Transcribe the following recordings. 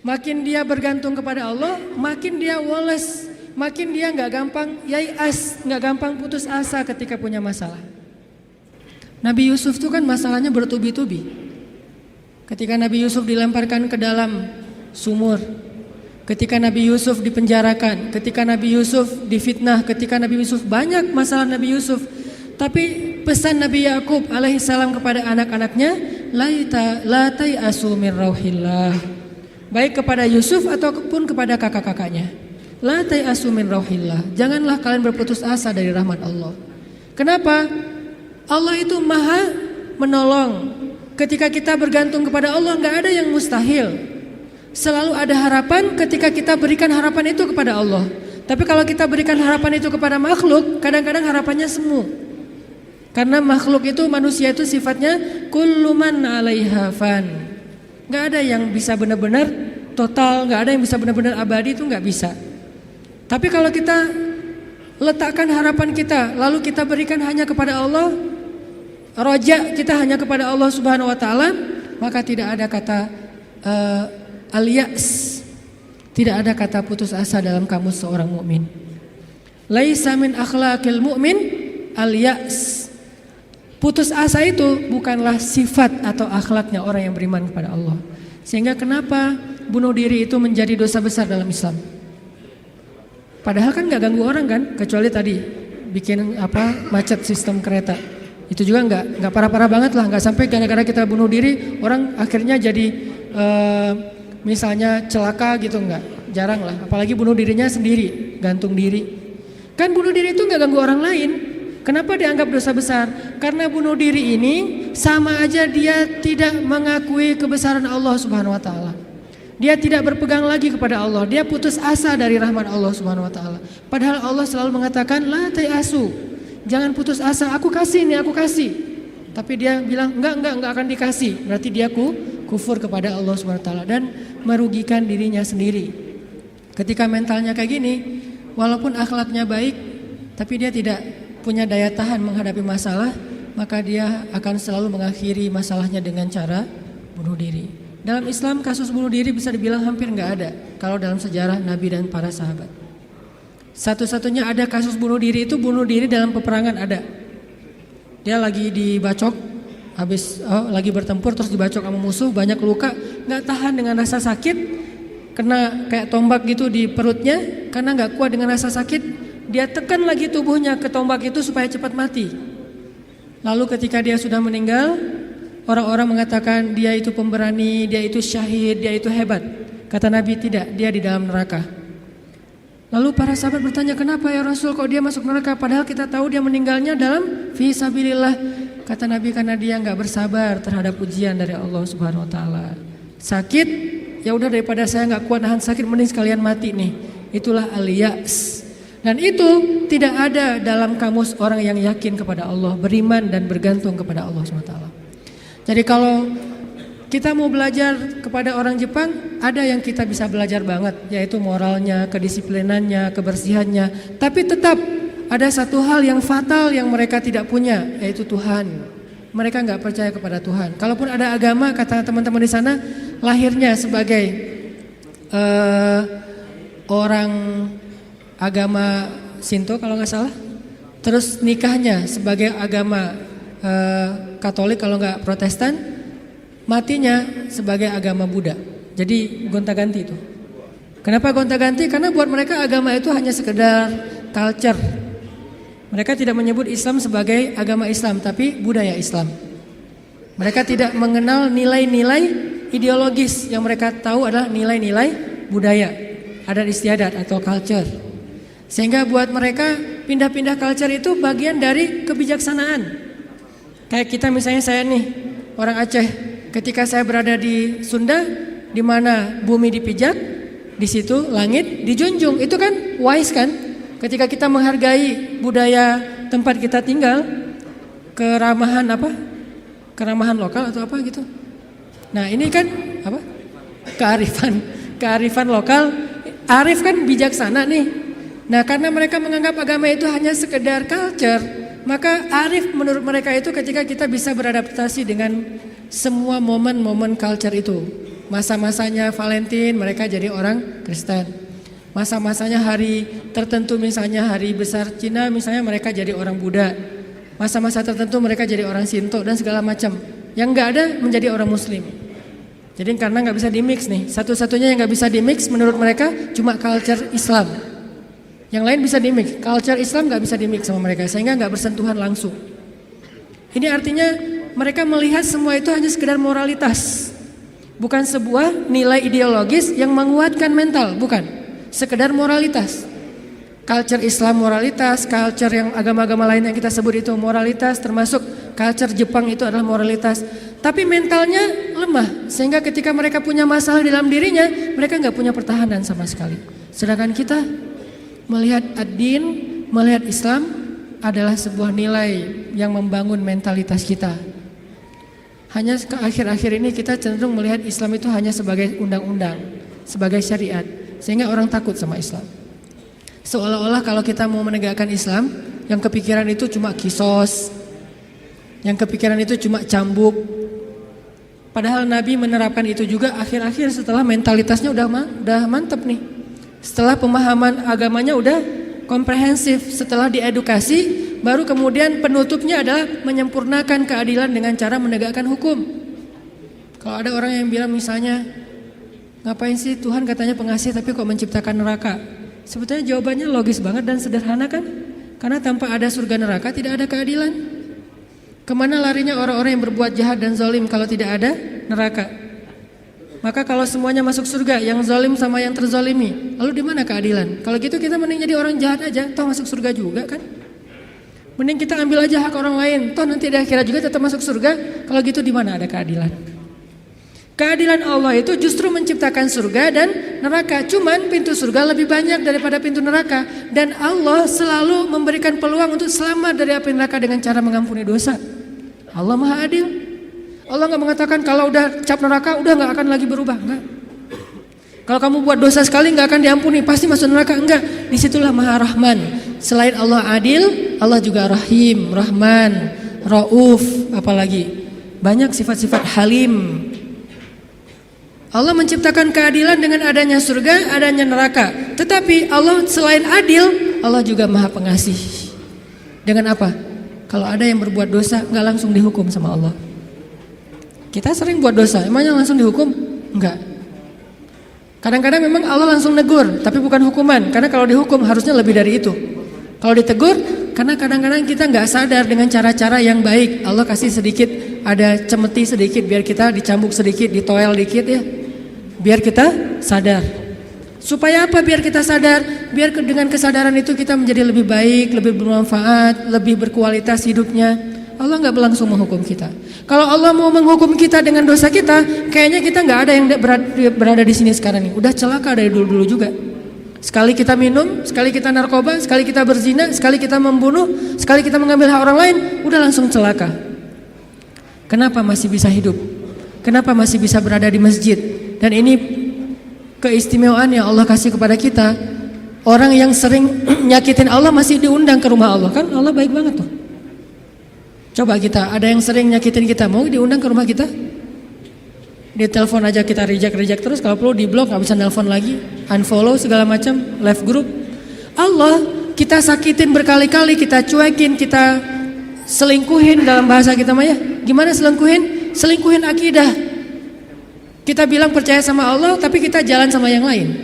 Makin dia bergantung kepada Allah, makin dia woles, makin dia nggak gampang yai'as, nggak gampang putus asa ketika punya masalah. Nabi Yusuf itu kan masalahnya bertubi-tubi. Ketika Nabi Yusuf dilemparkan ke dalam sumur, ketika Nabi Yusuf dipenjarakan, ketika Nabi Yusuf difitnah, ketika Nabi Yusuf, banyak masalah Nabi Yusuf. Tapi pesan Nabi Yakub alaihissalam kepada anak-anaknya, la tai'asu min rauhillah. Baik kepada Yusuf ataupun kepada kakak-kakaknya. La tai'asu min rauhillah. Janganlah kalian berputus asa dari rahmat Allah. Kenapa? Allah itu maha menolong. Ketika kita bergantung kepada Allah, nggak ada yang mustahil. Selalu ada harapan ketika kita berikan harapan itu kepada Allah. Tapi kalau kita berikan harapan itu kepada makhluk, kadang-kadang harapannya semu. Karena makhluk itu, manusia itu sifatnya kullu man 'alaiha fan. Nggak ada yang bisa benar-benar total, nggak ada yang bisa benar-benar abadi, itu nggak bisa. Tapi kalau kita letakkan harapan kita, lalu kita berikan hanya kepada Allah, roja kita hanya kepada Allah Subhanahu wa taala, maka tidak ada kata al-ya's, tidak ada kata putus asa dalam kamus seorang mukmin. Laisa min akhlaqil mu'min al-ya's. Putus asa itu bukanlah sifat atau akhlaknya orang yang beriman kepada Allah. Sehingga kenapa bunuh diri itu menjadi dosa besar dalam Islam? Padahal kan nggak ganggu orang kan, kecuali tadi bikin macet sistem kereta. Itu juga nggak parah-parah banget lah, nggak sampai gara-gara kita bunuh diri orang akhirnya jadi misalnya celaka gitu, nggak, jarang lah. Apalagi bunuh dirinya sendiri, gantung diri. Kan bunuh diri itu nggak ganggu orang lain. Kenapa dianggap dosa besar? Karena bunuh diri ini sama aja dia tidak mengakui kebesaran Allah Subhanahu wa taala. Dia tidak berpegang lagi kepada Allah. Dia putus asa dari rahmat Allah Subhanahu wa taala. Padahal Allah selalu mengatakan la tai'asu. Jangan putus asa, aku kasih nih, aku kasih. Tapi dia bilang enggak akan dikasih. Berarti dia kufur kepada Allah Subhanahu wa taala dan merugikan dirinya sendiri. Ketika mentalnya kayak gini, walaupun akhlaknya baik, tapi dia tidak punya daya tahan menghadapi masalah, maka dia akan selalu mengakhiri masalahnya dengan cara bunuh diri. Dalam Islam kasus bunuh diri bisa dibilang hampir nggak ada kalau dalam sejarah Nabi dan para sahabat. Satu-satunya ada kasus bunuh diri itu bunuh diri dalam peperangan ada. Dia lagi dibacok, lagi bertempur terus dibacok sama musuh, banyak luka, nggak tahan dengan rasa sakit, kena kayak tombak gitu di perutnya, karena nggak kuat dengan rasa sakit. Dia tekan lagi tubuhnya ke tombak itu supaya cepat mati. Lalu ketika dia sudah meninggal, orang-orang mengatakan dia itu pemberani, dia itu syahid, dia itu hebat. Kata Nabi tidak, dia di dalam neraka. Lalu para sahabat bertanya, kenapa ya Rasul kok dia masuk neraka? Padahal kita tahu dia meninggalnya dalam fi sabilillah. Kata Nabi karena dia nggak bersabar terhadap ujian dari Allah Subhanahu wa taala. Sakit, ya udah daripada saya nggak kuat nahan sakit, mending sekalian mati nih. Itulah al-ya's. Dan itu tidak ada dalam kamus orang yang yakin kepada Allah, beriman dan bergantung kepada Allah SWT. Jadi kalau kita mau belajar kepada orang Jepang, ada yang kita bisa belajar banget, yaitu moralnya, kedisiplinannya, kebersihannya. Tapi tetap ada satu hal yang fatal yang mereka tidak punya, yaitu Tuhan. Mereka nggak percaya kepada Tuhan. Kalaupun ada agama, kata teman-teman di sana, lahirnya sebagai orang agama Shinto kalau nggak salah, terus nikahnya sebagai agama Katolik kalau nggak Protestan, matinya sebagai agama Buddha. Jadi gonta-ganti itu. Kenapa gonta-ganti? Karena buat mereka agama itu hanya sekedar culture. Mereka tidak menyebut Islam sebagai agama Islam, tapi budaya Islam. Mereka tidak mengenal nilai-nilai ideologis, yang mereka tahu adalah nilai-nilai budaya, adat istiadat atau culture. Sehingga buat mereka pindah-pindah culture itu bagian dari kebijaksanaan. Kayak kita misalnya, saya nih orang Aceh, ketika saya berada di Sunda, di mana bumi dipijak, di situ langit dijunjung. Itu kan wise kan? Ketika kita menghargai budaya tempat kita tinggal, keramahan keramahan lokal atau apa gitu. Nah ini kan kearifan lokal. Arif kan bijaksana nih. Nah karena mereka menganggap agama itu hanya sekedar culture, maka arif menurut mereka itu ketika kita bisa beradaptasi dengan semua momen-momen culture itu. Masa-masanya Valentine mereka jadi orang Kristen. Masa-masanya hari tertentu misalnya hari besar Cina misalnya mereka jadi orang Buddha. Masa-masa tertentu mereka jadi orang Shinto dan segala macam. Yang nggak ada menjadi orang Muslim. Jadi karena nggak bisa dimix nih, satu-satunya yang nggak bisa dimix menurut mereka cuma culture Islam. Yang lain bisa dimix, culture Islam nggak bisa dimix sama mereka sehingga nggak bersentuhan langsung. Ini artinya mereka melihat semua itu hanya sekedar moralitas. Bukan sebuah nilai ideologis yang menguatkan mental, bukan. Sekedar moralitas. Culture Islam moralitas, culture yang agama-agama lain yang kita sebut itu moralitas, termasuk culture Jepang itu adalah moralitas. Tapi mentalnya lemah, sehingga ketika mereka punya masalah di dalam dirinya, mereka nggak punya pertahanan sama sekali. Sedangkan kita melihat ad-din, melihat Islam adalah sebuah nilai yang membangun mentalitas kita. Hanya ke akhir-akhir ini kita cenderung melihat Islam itu hanya sebagai undang-undang, sebagai syariat, sehingga orang takut sama Islam. Seolah-olah kalau kita mau menegakkan Islam, yang kepikiran itu cuma kisos, yang kepikiran itu cuma cambuk. Padahal Nabi menerapkan itu juga akhir-akhir setelah mentalitasnya udah mantep nih. Setelah pemahaman agamanya udah komprehensif, setelah diedukasi, baru kemudian penutupnya adalah menyempurnakan keadilan dengan cara menegakkan hukum. Kalau ada orang yang bilang misalnya, ngapain sih Tuhan katanya pengasih tapi kok menciptakan neraka? Sebetulnya jawabannya logis banget dan sederhana kan? Karena tanpa ada surga neraka tidak ada keadilan. Kemana larinya orang-orang yang berbuat jahat dan zalim kalau tidak ada neraka? Maka kalau semuanya masuk surga, yang zalim sama yang terzalimi, lalu di mana keadilan? Kalau gitu kita mending jadi orang jahat aja, toh masuk surga juga kan? Mending kita ambil aja hak orang lain, toh nanti di akhirat juga tetap masuk surga. Kalau gitu di mana ada keadilan? Keadilan Allah itu justru menciptakan surga dan neraka. Cuman pintu surga lebih banyak daripada pintu neraka. Dan Allah selalu memberikan peluang untuk selamat dari api neraka dengan cara mengampuni dosa. Allah Maha Adil. Allah gak mengatakan kalau udah cap neraka udah gak akan lagi berubah. Enggak. Kalau kamu buat dosa sekali gak akan diampuni, pasti masuk neraka. Enggak. Disitulah Maha Rahman. Selain Allah adil, Allah juga Rahim, Rahman, Rauf, apalagi banyak sifat-sifat Halim. Allah menciptakan keadilan dengan adanya surga, adanya neraka. Tetapi Allah selain adil, Allah juga Maha Pengasih. Dengan apa? Kalau ada yang berbuat dosa, gak langsung dihukum sama Allah. Kita sering buat dosa, emangnya langsung dihukum? Enggak. Kadang-kadang memang Allah langsung negur, tapi bukan hukuman. Karena kalau dihukum harusnya lebih dari itu. Kalau ditegur, karena kadang-kadang kita gak sadar dengan cara-cara yang baik. Allah kasih sedikit, ada cemeti sedikit biar kita dicambuk sedikit, ditoel dikit ya. Biar kita sadar. Supaya apa biar kita sadar? Biar dengan kesadaran itu kita menjadi lebih baik, lebih bermanfaat, lebih berkualitas hidupnya. Allah gak langsung menghukum kita. Kalau Allah mau menghukum kita dengan dosa kita, kayaknya kita gak ada yang berada di sini sekarang nih. Udah celaka dari dulu-dulu juga. Sekali kita minum, sekali kita narkoba, sekali kita berzina, sekali kita membunuh, sekali kita mengambil hak orang lain, udah langsung celaka. Kenapa masih bisa hidup? Kenapa masih bisa berada di masjid? Dan ini keistimewaan yang Allah kasih kepada kita. Orang yang sering nyakitin Allah masih diundang ke rumah Allah. Kan Allah baik banget tuh. Coba kita, ada yang sering nyakitin kita, mau diundang ke rumah kita? Di telepon aja kita reject terus, kalau perlu di blok, gak bisa nelpon lagi, unfollow segala macam, left group. Allah kita sakitin berkali-kali, kita cuekin, kita selingkuhin dalam bahasa kita mah ya. Gimana selingkuhin? Selingkuhin akidah. Kita bilang percaya sama Allah, tapi kita jalan sama yang lain.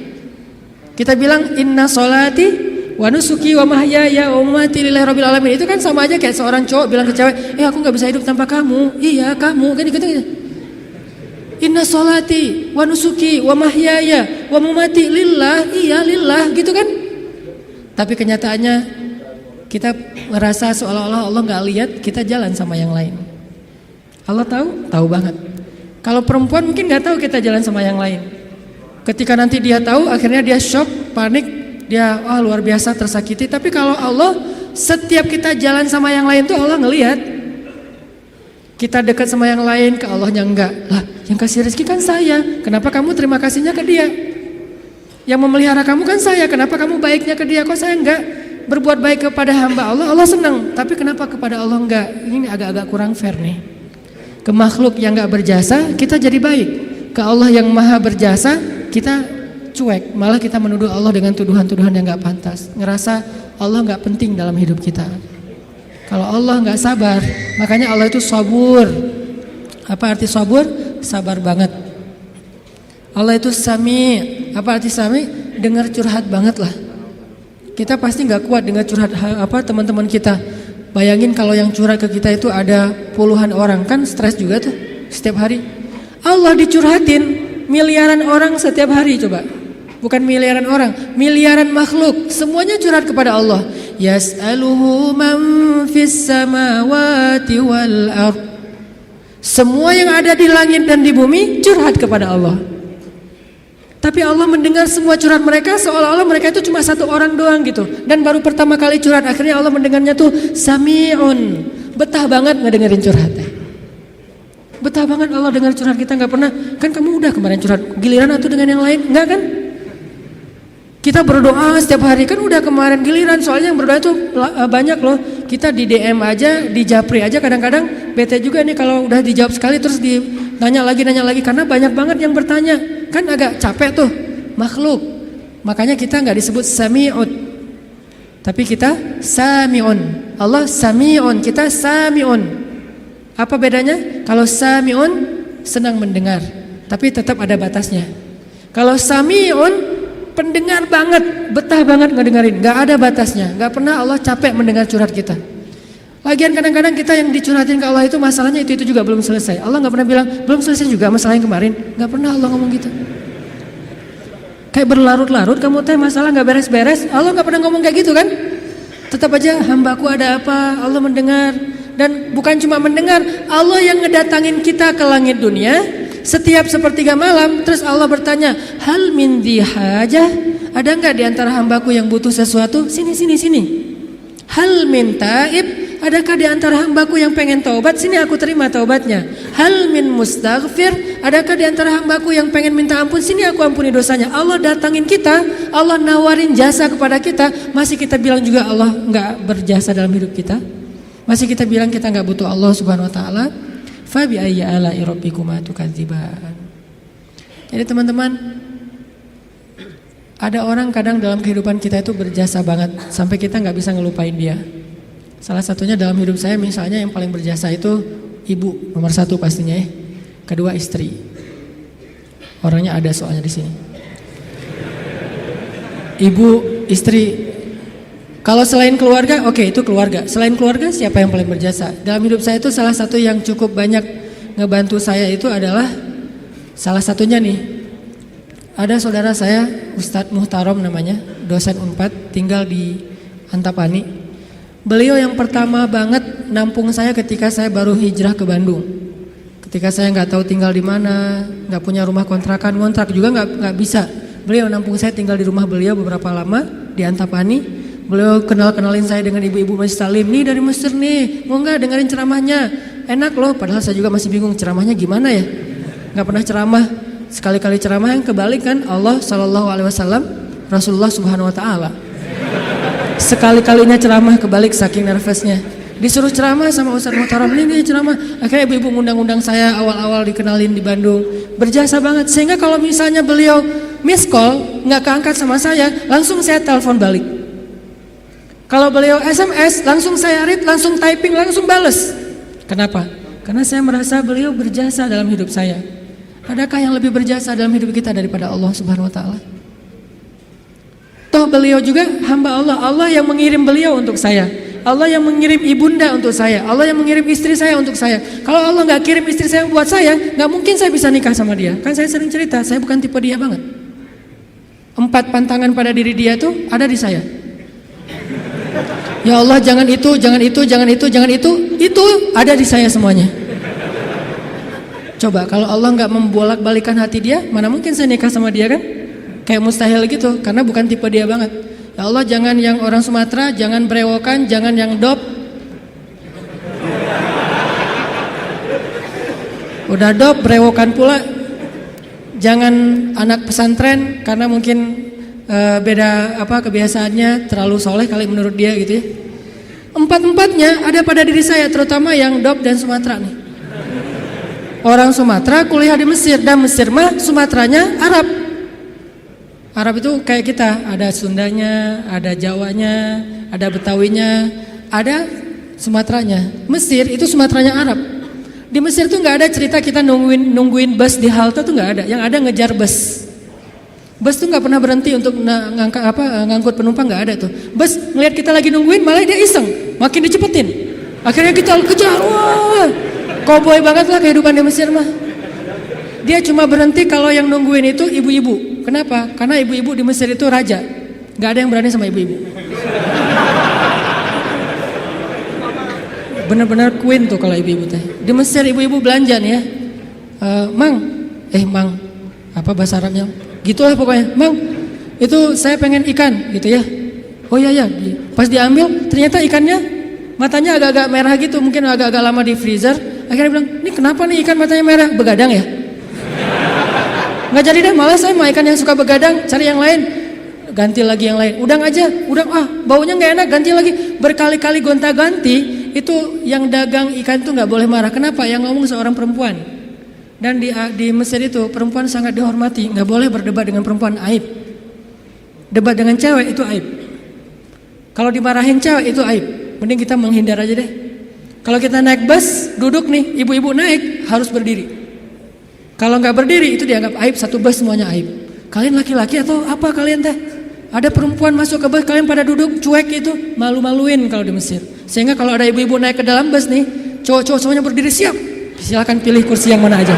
Kita bilang inna sholati wa nusuki wa mahyaya wa mamati lillahi rabbil alamin. Itu kan sama aja kayak seorang cowok bilang ke cewek, aku gak bisa hidup tanpa kamu. Iya kamu, kan gitu. Inna sholati wa nusuki wa mahyaya wa mamati lillah, iya lillah gitu kan. Tapi kenyataannya kita merasa seolah-olah Allah gak lihat, kita jalan sama yang lain. Allah tahu? Tahu banget. Kalau perempuan mungkin gak tahu kita jalan sama yang lain. Ketika nanti dia tahu, akhirnya dia shock, panik, dia luar biasa tersakiti. Tapi kalau Allah, setiap kita jalan sama yang lain tuh Allah ngelihat. Kita dekat sama yang lain, ke Allahnya enggak. Lah, yang kasih rezeki kan saya. Kenapa kamu terima kasihnya ke dia? Yang memelihara kamu kan saya. Kenapa kamu baiknya ke dia? Kok saya enggak? Berbuat baik kepada hamba Allah, Allah senang. Tapi kenapa kepada Allah enggak? Ini agak-agak kurang fair nih. Ke makhluk yang enggak berjasa, kita jadi baik. ke Allah yang maha berjasa, kita cuek, malah kita menuduh Allah dengan tuduhan-tuduhan yang gak pantas, ngerasa Allah gak penting dalam hidup kita. Kalau Allah gak sabar, makanya Allah itu sabur. Apa arti sabur? Sabar banget. Allah itu sami. Apa arti sami? Dengar curhat banget lah. Kita pasti gak kuat dengar curhat teman-teman kita. Bayangin kalau yang curhat ke kita itu ada puluhan orang, kan stres juga tuh setiap hari. Allah dicurhatin miliaran orang setiap hari, coba. Bukan miliaran orang, miliaran makhluk, semuanya curhat kepada Allah. Yas'aluhu man fis samawati wal ard. Semua yang ada di langit dan di bumi curhat kepada Allah. Tapi Allah mendengar semua curhat mereka seolah-olah mereka itu cuma satu orang doang gitu. Dan baru pertama kali curhat, akhirnya Allah mendengarnya tuh sami'un. Betah banget ngedengerin curhatnya. Betah banget Allah dengar curhat kita, gak pernah. Kan kamu udah kemarin curhat, giliran atau dengan yang lain? Enggak kan? Kita berdoa setiap hari, kan udah kemarin giliran. Soalnya yang berdoa itu banyak loh. Kita di DM aja, di japri aja kadang-kadang bete juga nih kalau udah dijawab sekali terus nanya lagi karena banyak banget yang bertanya. Kan agak capek tuh makhluk. Makanya kita gak disebut sami'un, tapi kita sami'un. Allah sami'un, kita sami'un. Apa bedanya? Kalau sami'un senang mendengar, tapi tetap ada batasnya. Kalau sami'un pendengar banget, betah banget ngedengerin, gak ada batasnya. Gak pernah Allah capek mendengar curhat kita. Lagian kadang-kadang kita yang dicurhatin ke Allah itu masalahnya itu juga belum selesai. Allah gak pernah bilang belum selesai juga masalah yang kemarin. Gak pernah Allah ngomong gitu. Kayak berlarut-larut kamu teh masalah gak beres-beres. Allah gak pernah ngomong kayak gitu kan. Tetap aja hambaku ada apa, Allah mendengar. Dan bukan cuma mendengar, Allah yang ngedatangin kita ke langit dunia setiap sepertiga malam. Terus Allah bertanya, hal min dhi hajah, ada nggak di antara hambaku yang butuh sesuatu? Sini. Hal min taib, adakah di antara hambaku yang pengen taubat? Sini aku terima taubatnya. Hal min mustaghfir, adakah di antara hambaku yang pengen minta ampun? Sini aku ampuni dosanya. Allah datangin kita, Allah nawarin jasa kepada kita, masih kita bilang juga Allah nggak berjasa dalam hidup kita. Masih kita bilang kita nggak butuh Allah Subhanahu Wa Taala. Fa bi ayyi ala'i rabbikuma tukadziban. Jadi teman-teman, ada orang kadang dalam kehidupan kita itu berjasa banget sampai kita nggak bisa ngelupain dia. Salah satunya dalam hidup saya misalnya yang paling berjasa itu ibu nomor satu pastinya ya. Kedua istri. Orangnya ada soalnya di sini. Ibu, istri. Kalau selain keluarga, oke, itu keluarga. Selain keluarga, siapa yang paling berjasa? Dalam hidup saya itu salah satu yang cukup banyak ngebantu saya itu adalah salah satunya nih. Ada saudara saya, Ustadz Muhtarom namanya, dosen Unpad, tinggal di Antapani. Beliau yang pertama banget nampung saya ketika saya baru hijrah ke Bandung. Ketika saya nggak tahu tinggal di mana, nggak punya rumah kontrakan, ngontrak juga nggak bisa. Beliau nampung saya tinggal di rumah beliau beberapa lama di Antapani. Beliau kenalin saya dengan ibu-ibu Masjid Salim. Nih dari Mesir nih, mau nggak dengerin ceramahnya? Enak loh, padahal saya juga masih bingung ceramahnya gimana ya. Nggak pernah ceramah, sekali-kali ceramah yang kebalik kan Allah Shallallahu Alaihi Wasallam, Rasulullah Subhanahu Wa Taala. Sekali-kalinya ceramah kebalik saking nervousnya. Disuruh ceramah sama Ustadz Muhtaram, ini ceramah. Akhirnya ibu-ibu ngundang-undang saya awal-awal dikenalin di Bandung. Berjasa banget, sehingga kalau misalnya beliau miss call, nggak keangkat sama saya, langsung saya telepon balik. Kalau beliau SMS, langsung saya read, langsung typing, langsung bales. Kenapa? Karena saya merasa beliau berjasa dalam hidup saya. Adakah yang lebih berjasa dalam hidup kita daripada Allah Subhanahu Wa Taala? Toh beliau juga hamba Allah. Allah yang mengirim beliau untuk saya. Allah yang mengirim ibunda untuk saya. Allah yang mengirim istri saya untuk saya. Kalau Allah nggak kirim istri saya buat saya, nggak mungkin saya bisa nikah sama dia. Kan saya sering cerita, saya bukan tipe dia banget. 4 pantangan pada diri dia tuh ada di saya. Ya Allah, jangan itu, jangan itu, jangan itu, jangan itu ada di saya semuanya. Coba kalau Allah nggak membolak-balikan hati dia, mana mungkin saya nikah sama dia kan? Kayak mustahil gitu, karena bukan tipe dia banget. Ya Allah, jangan yang orang Sumatera, jangan brewokan, jangan yang dop. Udah dop, brewokan pula. Jangan anak pesantren, karena mungkin beda kebiasaannya, terlalu soleh kali menurut dia gitu ya. 4-4-nya ada pada diri saya, terutama yang dop dan Sumatera nih. Orang Sumatera kuliah di Mesir, dan Mesir mah Sumateranya Arab. Arab itu kayak kita, ada Sundanya, ada Jawanya, ada Betawinya, ada Sumateranya. Mesir itu Sumateranya Arab. Di Mesir tuh nggak ada cerita kita nungguin bus di halte tuh nggak ada. Yang ada ngejar bus. Bus tuh nggak pernah berhenti untuk ngangkut penumpang, nggak ada tuh. Bus ngelihat kita lagi nungguin malah dia iseng, makin dicepetin. Akhirnya kita kejar, wah, koboi banget lah kehidupan di Mesir mah. Dia cuma berhenti kalau yang nungguin itu ibu-ibu. Kenapa? Karena ibu-ibu di Mesir itu raja. Nggak ada yang berani sama ibu-ibu. Bener-bener queen tuh kalau ibu-ibu teh. Di Mesir ibu-ibu belanja nih ya. Mang, apa bahasa Arabnya? Gitulah pokoknya. Mang, itu saya pengen ikan gitu ya. Oh iya. Pas diambil ternyata ikannya matanya agak-agak merah gitu. Mungkin agak-agak lama di freezer. Akhirnya bilang, ini kenapa nih ikan matanya merah? Begadang ya? Nggak jadi deh, malah saya mau ikan yang suka begadang, cari yang lain. Ganti lagi yang lain. Udang aja, baunya nggak enak, ganti lagi. Berkali-kali gonta-ganti. Itu yang dagang ikan itu nggak boleh marah. Kenapa? Yang ngomong seorang perempuan. Dan di Mesir itu perempuan sangat dihormati. Nggak boleh berdebat dengan perempuan, aib. Debat dengan cewek itu aib. Kalau dimarahin cewek itu aib. Mending kita menghindar aja deh. Kalau kita naik bus, duduk nih, ibu-ibu naik harus berdiri. Kalau nggak berdiri itu dianggap aib, satu bus semuanya aib. Kalian laki-laki atau apa kalian teh? Ada perempuan masuk ke bus, kalian pada duduk cuek itu, malu-maluin kalau di Mesir. Sehingga kalau ada ibu-ibu naik ke dalam bus nih, cowok-cowok semuanya berdiri siap. Silakan pilih kursi yang mana aja.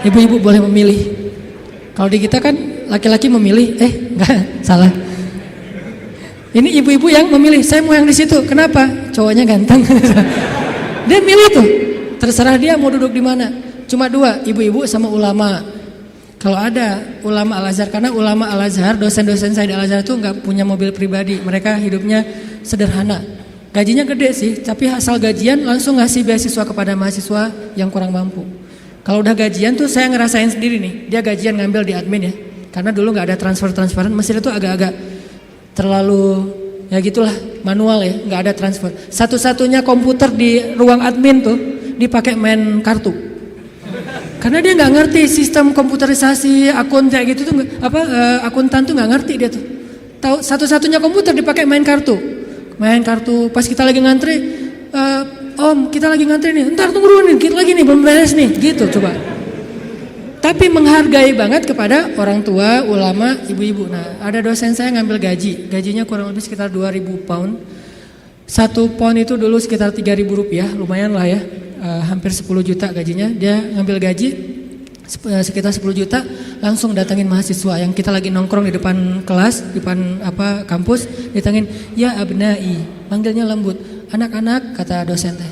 Ibu-ibu boleh memilih. Kalau di kita kan laki-laki memilih, enggak, salah. Ini ibu-ibu yang memilih, saya mau yang di situ. Kenapa? Cowoknya ganteng. Dia milih tuh. Terserah dia mau duduk di mana. Cuma dua, ibu-ibu sama ulama. Kalau ada ulama Al-Azhar, karena ulama Al-Azhar, dosen-dosen saya di Al-Azhar itu nggak punya mobil pribadi. Mereka hidupnya sederhana. Gajinya gede sih, tapi asal gajian langsung ngasih beasiswa kepada mahasiswa yang kurang mampu. Kalau udah gajian tuh saya ngerasain sendiri nih. Dia gajian ngambil di admin ya. Karena dulu nggak ada transferan. Mesir itu agak-agak terlalu ya gitulah, manual ya, nggak ada transfer. Satu-satunya komputer di ruang admin tuh dipakai main kartu. Karena dia nggak ngerti sistem komputerisasi akun kayak gitu tuh, akuntan tuh nggak ngerti dia tuh. Tahu satu-satunya komputer dipakai main kartu. Pas kita lagi ngantri, Om kita lagi ngantri nih, ntar tunggu dulu nih, dikit lagi nih belum beres nih, gitu coba. Tapi menghargai banget kepada orang tua, ulama, ibu-ibu. Nah, ada dosen saya ngambil gajinya kurang lebih sekitar 2.000 pound. 1 pound itu dulu sekitar 3.000 rupiah, lumayan lah ya, hampir 10 juta gajinya. Dia ngambil gaji sekitar 10 juta, langsung datangin mahasiswa yang kita lagi nongkrong di depan kelas, di depan kampus, datangin, ya abnai, manggilnya lembut, anak-anak, kata dosen teh.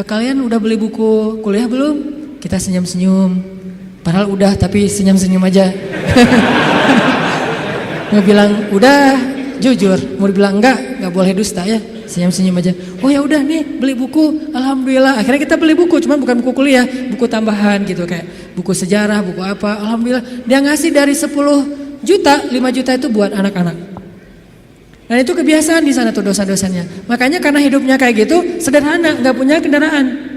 Kalian udah beli buku kuliah belum? Kita senyum-senyum. Padahal udah, tapi senyum-senyum aja. Mau bilang udah, jujur. Mau bilang enggak boleh dusta ya. Senyum-senyum aja. Oh ya udah nih, beli buku. Alhamdulillah. Akhirnya kita beli buku, cuman bukan buku kuliah, buku tambahan gitu, kayak buku sejarah, buku apa. Alhamdulillah. Dia ngasih dari 10 juta, 5 juta itu buat anak-anak. Dan itu kebiasaan di sana tuh dosen-dosennya. Makanya karena hidupnya kayak gitu, sederhana, nggak punya kendaraan.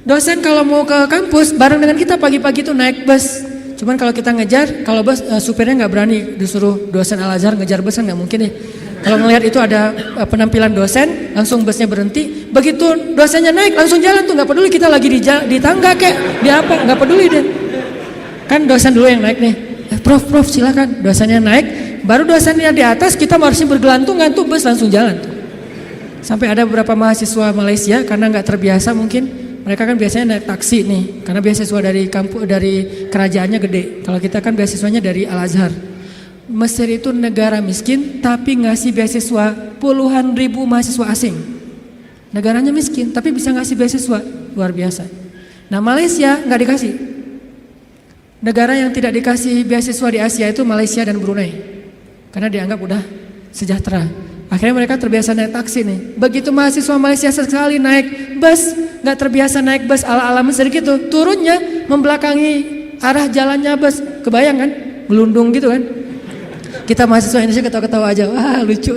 Dosen kalau mau ke kampus bareng dengan kita pagi-pagi tuh naik bus. Cuman kalau kita ngejar, kalau bus supirnya nggak berani disuruh dosen Al-Azhar ngejar bus kan nggak mungkin ya. Kalau ngelihat itu ada penampilan dosen, langsung busnya berhenti. Begitu dosennya naik, langsung jalan tuh, nggak peduli kita lagi di tangga kek, di apa, nggak peduli deh. Kan dosen dulu yang naik nih. Prof silakan. Dosennya naik, baru dosennya di atas, kita harusnya bergelantungan tuh, bus langsung jalan tuh. Sampai ada beberapa mahasiswa Malaysia karena nggak terbiasa mungkin. Mereka kan biasanya naik taksi nih, karena beasiswa dari kerajaannya gede. Kalau kita kan beasiswanya dari Al-Azhar. Mesir itu negara miskin, tapi ngasih beasiswa puluhan ribu mahasiswa asing. Negaranya miskin, tapi bisa ngasih beasiswa, luar biasa. Nah Malaysia nggak dikasih. Negara yang tidak dikasih beasiswa di Asia itu Malaysia dan Brunei, karena dianggap udah sejahtera. Akhirnya mereka terbiasa naik taksi nih. Begitu mahasiswa Malaysia sekali naik bus, nggak terbiasa naik bus ala-ala Mesir gitu, turunnya membelakangi arah jalannya bus. Kebayang kan? Gelundung gitu kan? Kita mahasiswa Indonesia ketawa-ketawa aja, wah lucu.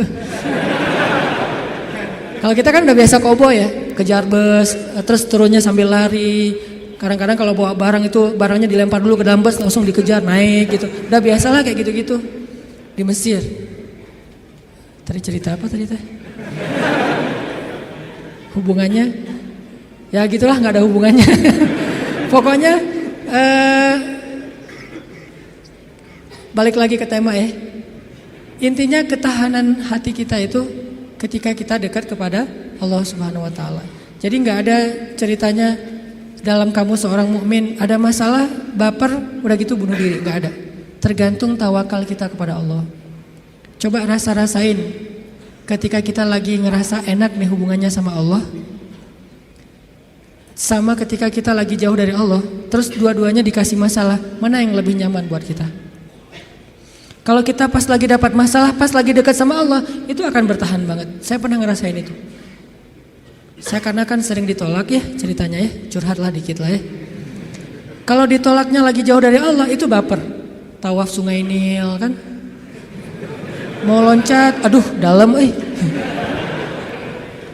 Kalau kita kan udah biasa kobo ya, kejar bus, terus turunnya sambil lari. Kadang-kadang kalau bawa barang itu barangnya dilempar dulu ke dalam bus langsung dikejar naik gitu. Udah biasalah kayak gitu-gitu di Mesir. Tadi cerita apa tadi teh? Hubungannya? Ya gitulah, nggak ada hubungannya. Pokoknya balik lagi ke tema ya. Intinya ketahanan hati kita itu ketika kita dekat kepada Allah Subhanahu wa taala. Jadi nggak ada ceritanya dalam kamu seorang mukmin ada masalah, baper, udah gitu bunuh diri, nggak ada. Tergantung tawakal kita kepada Allah. Coba rasain ketika kita lagi ngerasa enak nih hubungannya sama Allah, sama ketika kita lagi jauh dari Allah, terus dua-duanya dikasih masalah, mana yang lebih nyaman buat kita? Kalau kita pas lagi dapat masalah, pas lagi dekat sama Allah, itu akan bertahan banget. Saya pernah ngerasain itu. Saya karena kan sering ditolak ya ceritanya ya, curhatlah dikit lah ya. Kalau ditolaknya lagi jauh dari Allah, itu baper. Tawaf Sungai Nil kan, mau loncat, aduh dalam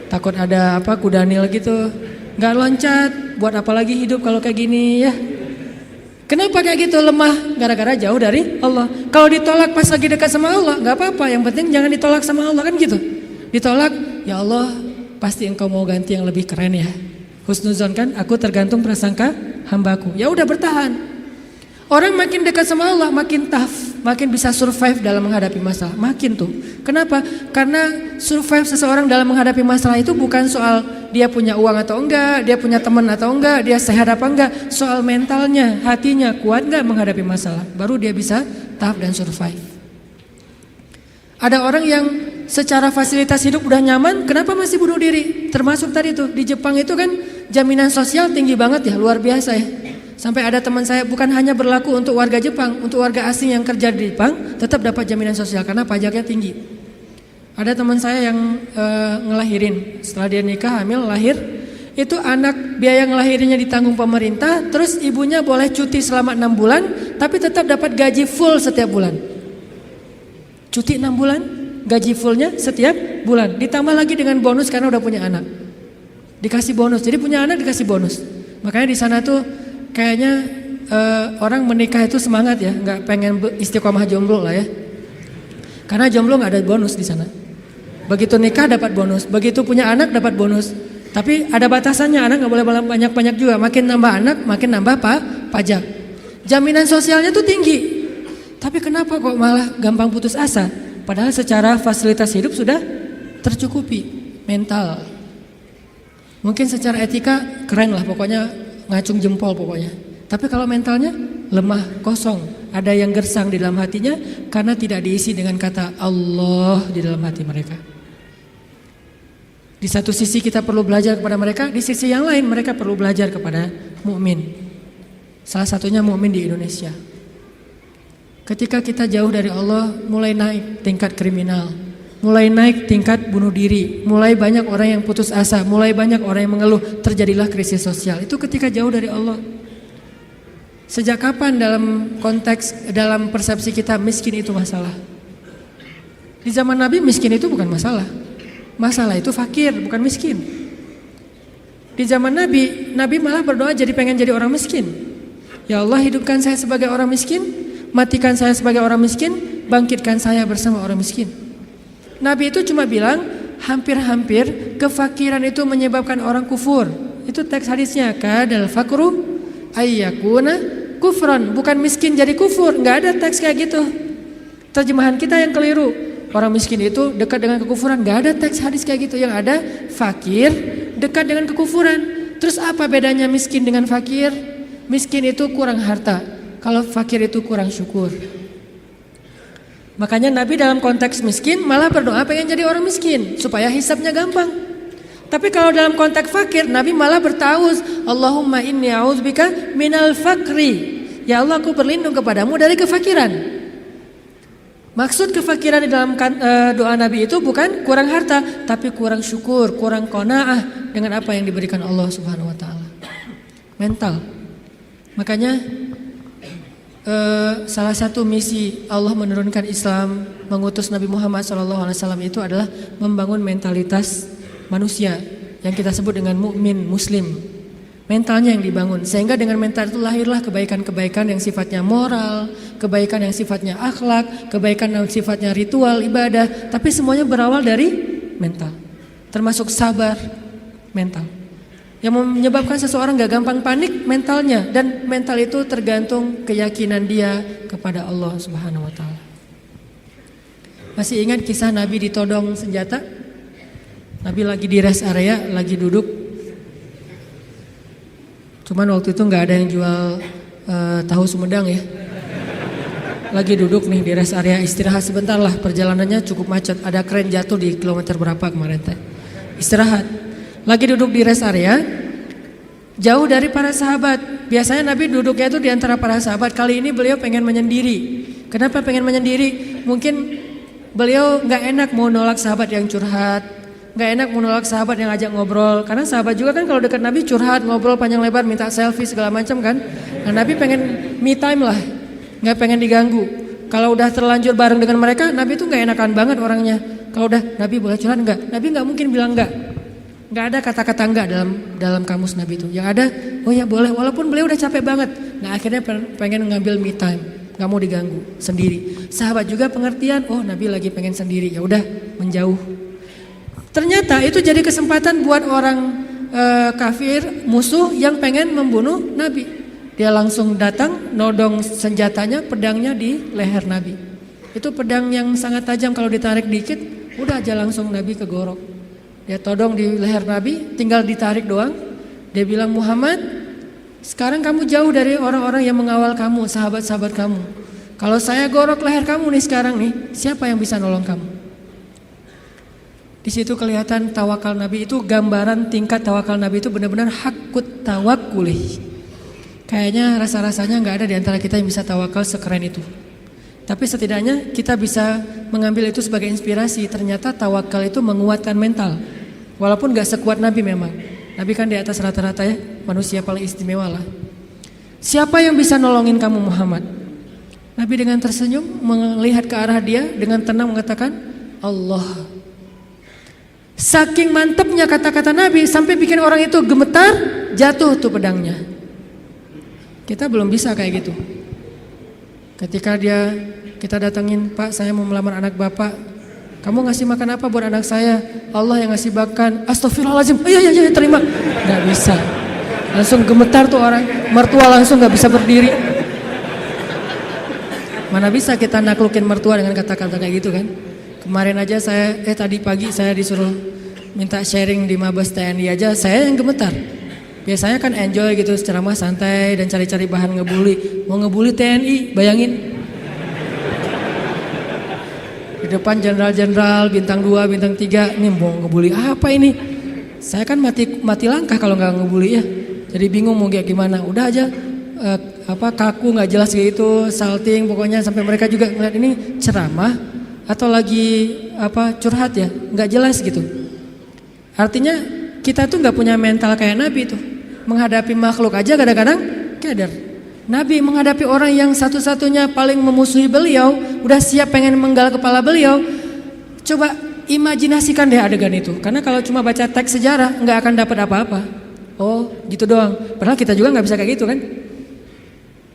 takut ada apa kuda Nil gitu, nggak loncat, buat apa lagi hidup kalau kayak gini ya. Kenapa kayak gitu? Lemah gara-gara jauh dari Allah. Kalau ditolak pas lagi dekat sama Allah, nggak apa-apa. Yang penting jangan ditolak sama Allah kan gitu. Ditolak, ya Allah pasti engkau mau ganti yang lebih keren ya. Husnuzon kan, aku tergantung prasangka hambaku. Ya udah bertahan. Orang makin dekat sama Allah makin tough, makin bisa survive dalam menghadapi masalah. Makin tuh. Kenapa? Karena survive seseorang dalam menghadapi masalah itu bukan soal dia punya uang atau enggak, dia punya teman atau enggak, dia sehat apa enggak. Soal mentalnya, hatinya kuat enggak menghadapi masalah. Baru dia bisa tough dan survive. Ada orang yang secara fasilitas hidup udah nyaman, kenapa masih bunuh diri? Termasuk tadi tuh di Jepang itu kan jaminan sosial tinggi banget ya, luar biasa ya. Sampai ada teman saya, bukan hanya berlaku untuk warga Jepang, untuk warga asing yang kerja di Jepang tetap dapat jaminan sosial karena pajaknya tinggi. Ada teman saya yang ngelahirin, setelah dia nikah hamil lahir, itu anak biaya ngelahirinnya ditanggung pemerintah, terus ibunya boleh cuti selama 6 bulan, tapi tetap dapat gaji full setiap bulan. Cuti 6 bulan, gaji fullnya setiap bulan, ditambah lagi dengan bonus karena udah punya anak. Dikasih bonus, jadi punya anak dikasih bonus. Makanya di sana tuh kayaknya orang menikah itu semangat ya, nggak pengen istiqomah jomblo lah ya. Karena jomblo nggak ada bonus di sana. Begitu nikah dapat bonus, begitu punya anak dapat bonus. Tapi ada batasannya, anak nggak boleh banyak-banyak juga. Makin nambah anak, makin nambah pajak. Jaminan sosialnya tuh tinggi. Tapi kenapa kok malah gampang putus asa? Padahal secara fasilitas hidup sudah tercukupi, mental. Mungkin secara etika keren lah, pokoknya ngacung jempol pokoknya. Tapi kalau mentalnya lemah, kosong, ada yang gersang di dalam hatinya karena tidak diisi dengan kata Allah di dalam hati mereka. Di satu sisi kita perlu belajar kepada mereka, di sisi yang lain mereka perlu belajar kepada mukmin. Salah satunya mukmin di Indonesia. Ketika kita jauh dari Allah, mulai naik tingkat kriminal, mulai naik tingkat bunuh diri, mulai banyak orang yang putus asa, mulai banyak orang yang mengeluh, terjadilah krisis sosial. Itu ketika jauh dari Allah. Sejak kapan dalam persepsi kita miskin itu masalah? Di zaman Nabi miskin itu bukan masalah. Masalah itu fakir, bukan miskin. Di zaman Nabi malah berdoa jadi pengen jadi orang miskin. Ya Allah, hidupkan saya sebagai orang miskin, matikan saya sebagai orang miskin, bangkitkan saya bersama orang miskin. Nabi itu cuma bilang hampir-hampir kefakiran itu menyebabkan orang kufur. Itu teks hadisnya, kadal fakru ayyakuna kufran, bukan miskin jadi kufur. Nggak ada teks kayak gitu. Terjemahan kita yang keliru. Orang miskin itu dekat dengan kekufuran. Nggak ada teks hadis kayak gitu. Yang ada fakir dekat dengan kekufuran. Terus apa bedanya miskin dengan fakir? Miskin itu kurang harta, kalau fakir itu kurang syukur. Makanya Nabi dalam konteks miskin malah berdoa pengen jadi orang miskin supaya hisabnya gampang. Tapi kalau dalam konteks fakir, Nabi malah bertauz, Allahumma inni a'udzubika minal fakri. Ya Allah, aku berlindung kepadamu dari kefakiran. Maksud kefakiran di dalam doa Nabi itu bukan kurang harta, tapi kurang syukur, kurang qanaah dengan apa yang diberikan Allah Subhanahu wa taala. Mental. Makanya salah satu misi Allah menurunkan Islam, mengutus Nabi Muhammad SAW itu adalah membangun mentalitas manusia yang kita sebut dengan mukmin muslim. Mentalnya yang dibangun, sehingga dengan mental itu lahirlah kebaikan-kebaikan yang sifatnya moral, kebaikan yang sifatnya akhlak, kebaikan yang sifatnya ritual, ibadah. Tapi semuanya berawal dari mental, termasuk sabar mental. Yang menyebabkan seseorang gak gampang panik mentalnya, dan mental itu tergantung keyakinan dia kepada Allah Subhanahu Wa Taala. Masih ingat kisah Nabi ditodong senjata? Nabi lagi di rest area, lagi duduk. Cuman waktu itu nggak ada yang jual tahu Sumedang ya. Lagi duduk nih di rest area, istirahat sebentar lah, perjalanannya cukup macet. Ada kren jatuh di kilometer berapa kemarin teh. Istirahat. Lagi duduk di rest area, jauh dari para sahabat. Biasanya Nabi duduknya itu di antara para sahabat. Kali ini beliau pengen menyendiri. Kenapa pengen menyendiri? Mungkin beliau nggak enak mau nolak sahabat yang curhat. Gak enak menolak sahabat yang ajak ngobrol. Karena sahabat juga kan kalau dekat Nabi curhat, ngobrol panjang lebar, minta selfie segala macam kan. Nah Nabi pengen me time lah, gak pengen diganggu. Kalau udah terlanjur bareng dengan mereka, Nabi tuh gak enakan banget orangnya. Kalau udah Nabi boleh curhat enggak? Nabi gak mungkin bilang enggak. Gak ada kata-kata enggak dalam kamus Nabi itu. Yang ada, oh ya boleh, walaupun beliau udah capek banget. Nah akhirnya pengen ngambil me time, gak mau diganggu, sendiri. Sahabat juga pengertian, oh Nabi lagi pengen sendiri, ya udah menjauh. Ternyata itu jadi kesempatan buat orang kafir, musuh yang pengen membunuh Nabi. Dia langsung datang, nodong senjatanya, pedangnya di leher Nabi. Itu pedang yang sangat tajam, kalau ditarik dikit, udah aja langsung Nabi kegorok. Dia todong di leher Nabi, tinggal ditarik doang. Dia bilang, Muhammad, sekarang kamu jauh dari orang-orang yang mengawal kamu, sahabat-sahabat kamu. Kalau saya gorok leher kamu nih sekarang nih, siapa yang bisa nolong kamu? Di situ kelihatan tawakal Nabi itu, gambaran tingkat tawakal Nabi itu benar-benar hakut tawakulih. Kayaknya rasa-rasanya nggak ada di antara kita yang bisa tawakal sekeren itu. Tapi setidaknya kita bisa mengambil itu sebagai inspirasi. Ternyata tawakal itu menguatkan mental. Walaupun nggak sekuat Nabi memang. Nabi kan di atas rata-rata ya, manusia paling istimewa lah. Siapa yang bisa nolongin kamu Muhammad? Nabi dengan tersenyum melihat ke arah dia, dengan tenang mengatakan, Allah. Saking mantepnya kata-kata Nabi sampai bikin orang itu gemetar, jatuh tuh pedangnya. Kita belum bisa kayak gitu. Ketika kita datangin, Pak saya mau melamar anak Bapak, kamu ngasih makan apa buat anak saya? Allah yang ngasih makan. Astagfirullahaladzim, iya terima. Gak bisa. Langsung gemetar tuh orang, mertua langsung gak bisa berdiri. Mana bisa kita naklukin mertua dengan kata-kata kayak gitu kan? Kemarin aja tadi pagi saya disuruh minta sharing di Mabes TNI aja, saya yang gemetar. Biasanya kan enjoy gitu, ceramah santai dan cari-cari bahan ngebully. Mau ngebully TNI, bayangin. Di depan jenderal-jenderal, bintang 2, bintang 3, ini mau ngebully apa ini? Saya kan mati langkah kalau nggak ngebully ya. Jadi bingung mau kayak gimana. Udah aja kaku nggak jelas gitu, salting pokoknya sampai mereka juga ngeliat ini ceramah atau lagi curhat ya, nggak jelas gitu. Artinya kita tuh nggak punya mental kayak Nabi tuh, menghadapi makhluk aja kadang-kadang keder. Nabi menghadapi orang yang satu-satunya paling memusuhi beliau, udah siap pengen menggal kepala beliau. Coba imajinasikan deh adegan itu, karena kalau cuma baca teks sejarah nggak akan dapat apa-apa. Oh gitu doang, padahal kita juga nggak bisa kayak gitu kan.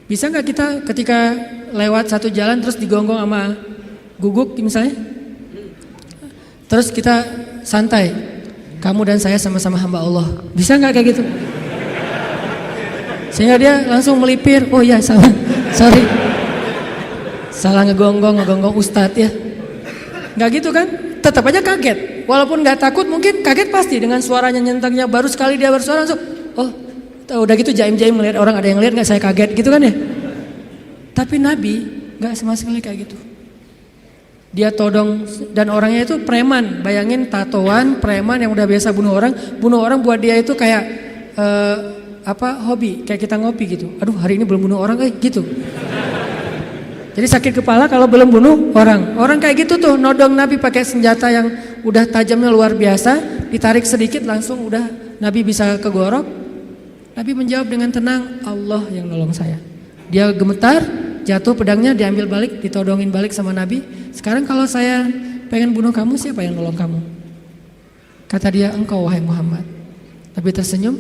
Bisa nggak kita ketika lewat satu jalan terus digonggong sama guguk misalnya, terus kita santai, kamu dan saya sama-sama hamba Allah, bisa nggak kayak gitu? Sehingga dia langsung melipir, oh iya sorry, salah ngegonggong ustadz ya, nggak gitu kan? Tetap aja kaget, walaupun nggak takut mungkin kaget pasti dengan suaranya nyentangnya, baru sekali dia bersuara langsung, oh udah gitu jaim-jaim melihat orang ada yang lihat nggak saya kaget gitu kan ya? Tapi Nabi nggak sama sekali kayak gitu. Dia todong dan orangnya itu preman, bayangin tatoan preman yang udah biasa bunuh orang buat dia itu kayak hobi, kayak kita ngopi gitu. Aduh hari ini belum bunuh orang gitu. Jadi sakit kepala kalau belum bunuh orang. Orang kayak gitu tuh nodong Nabi pakai senjata yang udah tajamnya luar biasa, ditarik sedikit langsung udah Nabi bisa kegorok. Nabi menjawab dengan tenang, Allah yang nolong saya. Dia gemetar, jatuh pedangnya diambil balik, ditodongin balik sama Nabi. Sekarang kalau saya pengen bunuh kamu, siapa yang nolong kamu? Kata dia, engkau wahai Muhammad. Nabi tersenyum,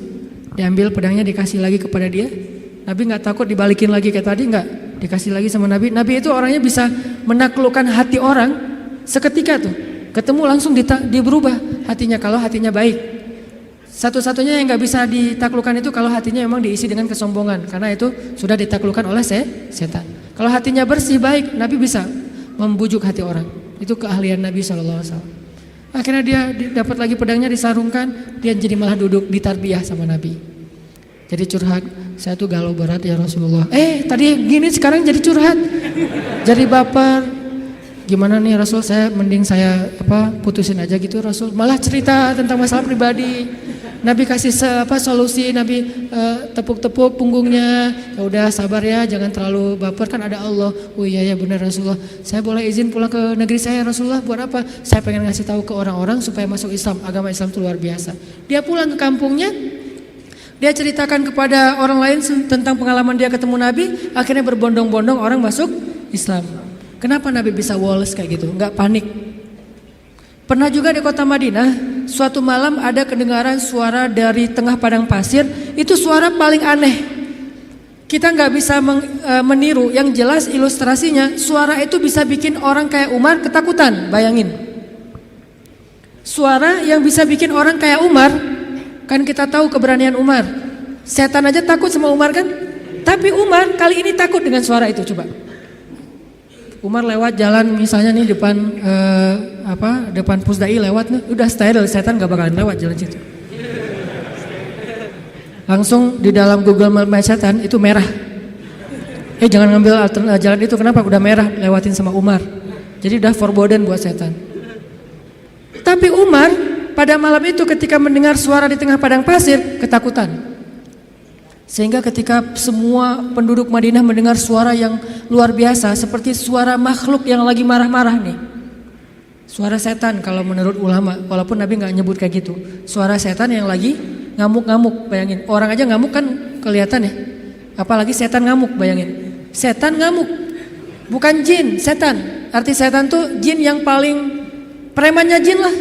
diambil pedangnya dikasih lagi kepada dia. Nabi gak takut dibalikin lagi kayak tadi, gak, dikasih lagi sama Nabi. Nabi itu orangnya bisa menaklukkan hati orang seketika tuh. Ketemu langsung dia berubah hatinya kalau hatinya baik. Satu-satunya yang gak bisa ditaklukkan itu kalau hatinya memang diisi dengan kesombongan, karena itu sudah ditaklukkan oleh setan. Kalau hatinya bersih baik, Nabi bisa membujuk hati orang. Itu keahlian Nabi SAW. Akhirnya dia dapat lagi pedangnya disarungkan, dia jadi malah duduk ditarbiyah sama Nabi. Jadi curhat, saya tuh galau berat ya Rasulullah. Tadi gini sekarang jadi curhat, jadi baper. Gimana nih Rasul, saya mending putusin aja gitu Rasul. Malah cerita tentang masalah pribadi. Nabi kasih solusi, Nabi tepuk-tepuk punggungnya. Ya udah sabar ya, jangan terlalu baper, kan ada Allah. Oh iya ya benar Rasulullah. Saya boleh izin pulang ke negeri saya Rasulullah, buat apa? Saya pengen ngasih tahu ke orang-orang supaya masuk Islam. Agama Islam itu luar biasa. Dia pulang ke kampungnya, dia ceritakan kepada orang lain tentang pengalaman dia ketemu Nabi. Akhirnya berbondong-bondong orang masuk Islam. Kenapa Nabi bisa woles kayak gitu? Enggak panik. Pernah juga di kota Madinah, suatu malam ada kedengaran suara dari tengah padang pasir. Itu suara paling aneh. Kita nggak bisa meniru. Yang jelas ilustrasinya, suara itu bisa bikin orang kayak Umar ketakutan. Bayangin. Suara yang bisa bikin orang kayak Umar, kan kita tahu keberanian Umar. Setan aja takut sama Umar kan? Tapi Umar kali ini takut dengan suara itu, coba. Umar lewat jalan misalnya nih depan Pusdai lewat nih, udah steril, setan gak bakalan lewat jalan situ. Langsung di dalam Google Map setan itu merah. Jangan ngambil jalan itu, kenapa? Udah merah, lewatin sama Umar. Jadi udah forbidden buat setan. Tapi Umar pada malam itu ketika mendengar suara di tengah padang pasir, ketakutan. Sehingga ketika semua penduduk Madinah mendengar suara yang luar biasa, seperti suara makhluk yang lagi marah-marah nih. Suara setan kalau menurut ulama, walaupun Nabi gak nyebut kayak gitu. Suara setan yang lagi ngamuk-ngamuk, bayangin. Orang aja ngamuk kan kelihatan ya. Apalagi setan ngamuk, bayangin. Setan ngamuk, bukan jin, setan. Arti setan tuh jin yang paling premannya jin lah.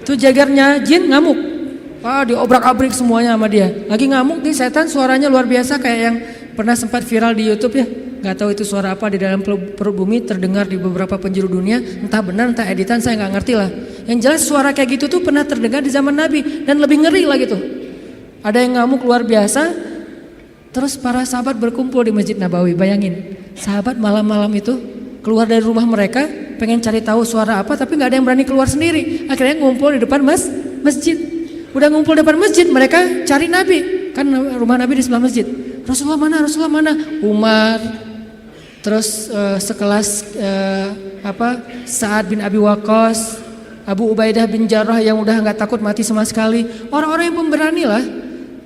Tuh jagarnya jin ngamuk. Diobrak-abrik semuanya sama dia. Lagi ngamuk nih setan, suaranya luar biasa kayak yang pernah sempat viral di YouTube ya. Gak tahu itu suara apa di dalam perut bumi, terdengar di beberapa penjuru dunia. Entah benar, entah editan, saya gak ngerti lah. Yang jelas suara kayak gitu tuh pernah terdengar di zaman Nabi. Dan lebih ngeri lagi tuh. Ada yang ngamuk luar biasa. Terus para sahabat berkumpul di Masjid Nabawi. Bayangin, sahabat malam-malam itu keluar dari rumah mereka, pengen cari tahu suara apa, tapi gak ada yang berani keluar sendiri. Akhirnya ngumpul di depan masjid. Udah ngumpul depan masjid, mereka cari Nabi. Kan rumah Nabi di sebelah masjid. Rasulullah mana? Rasulullah mana? Umar. Terus sekelas Sa'ad bin Abi Waqqas, Abu Ubaidah bin Jarrah yang udah gak takut mati sama sekali. Orang-orang yang pemberani lah.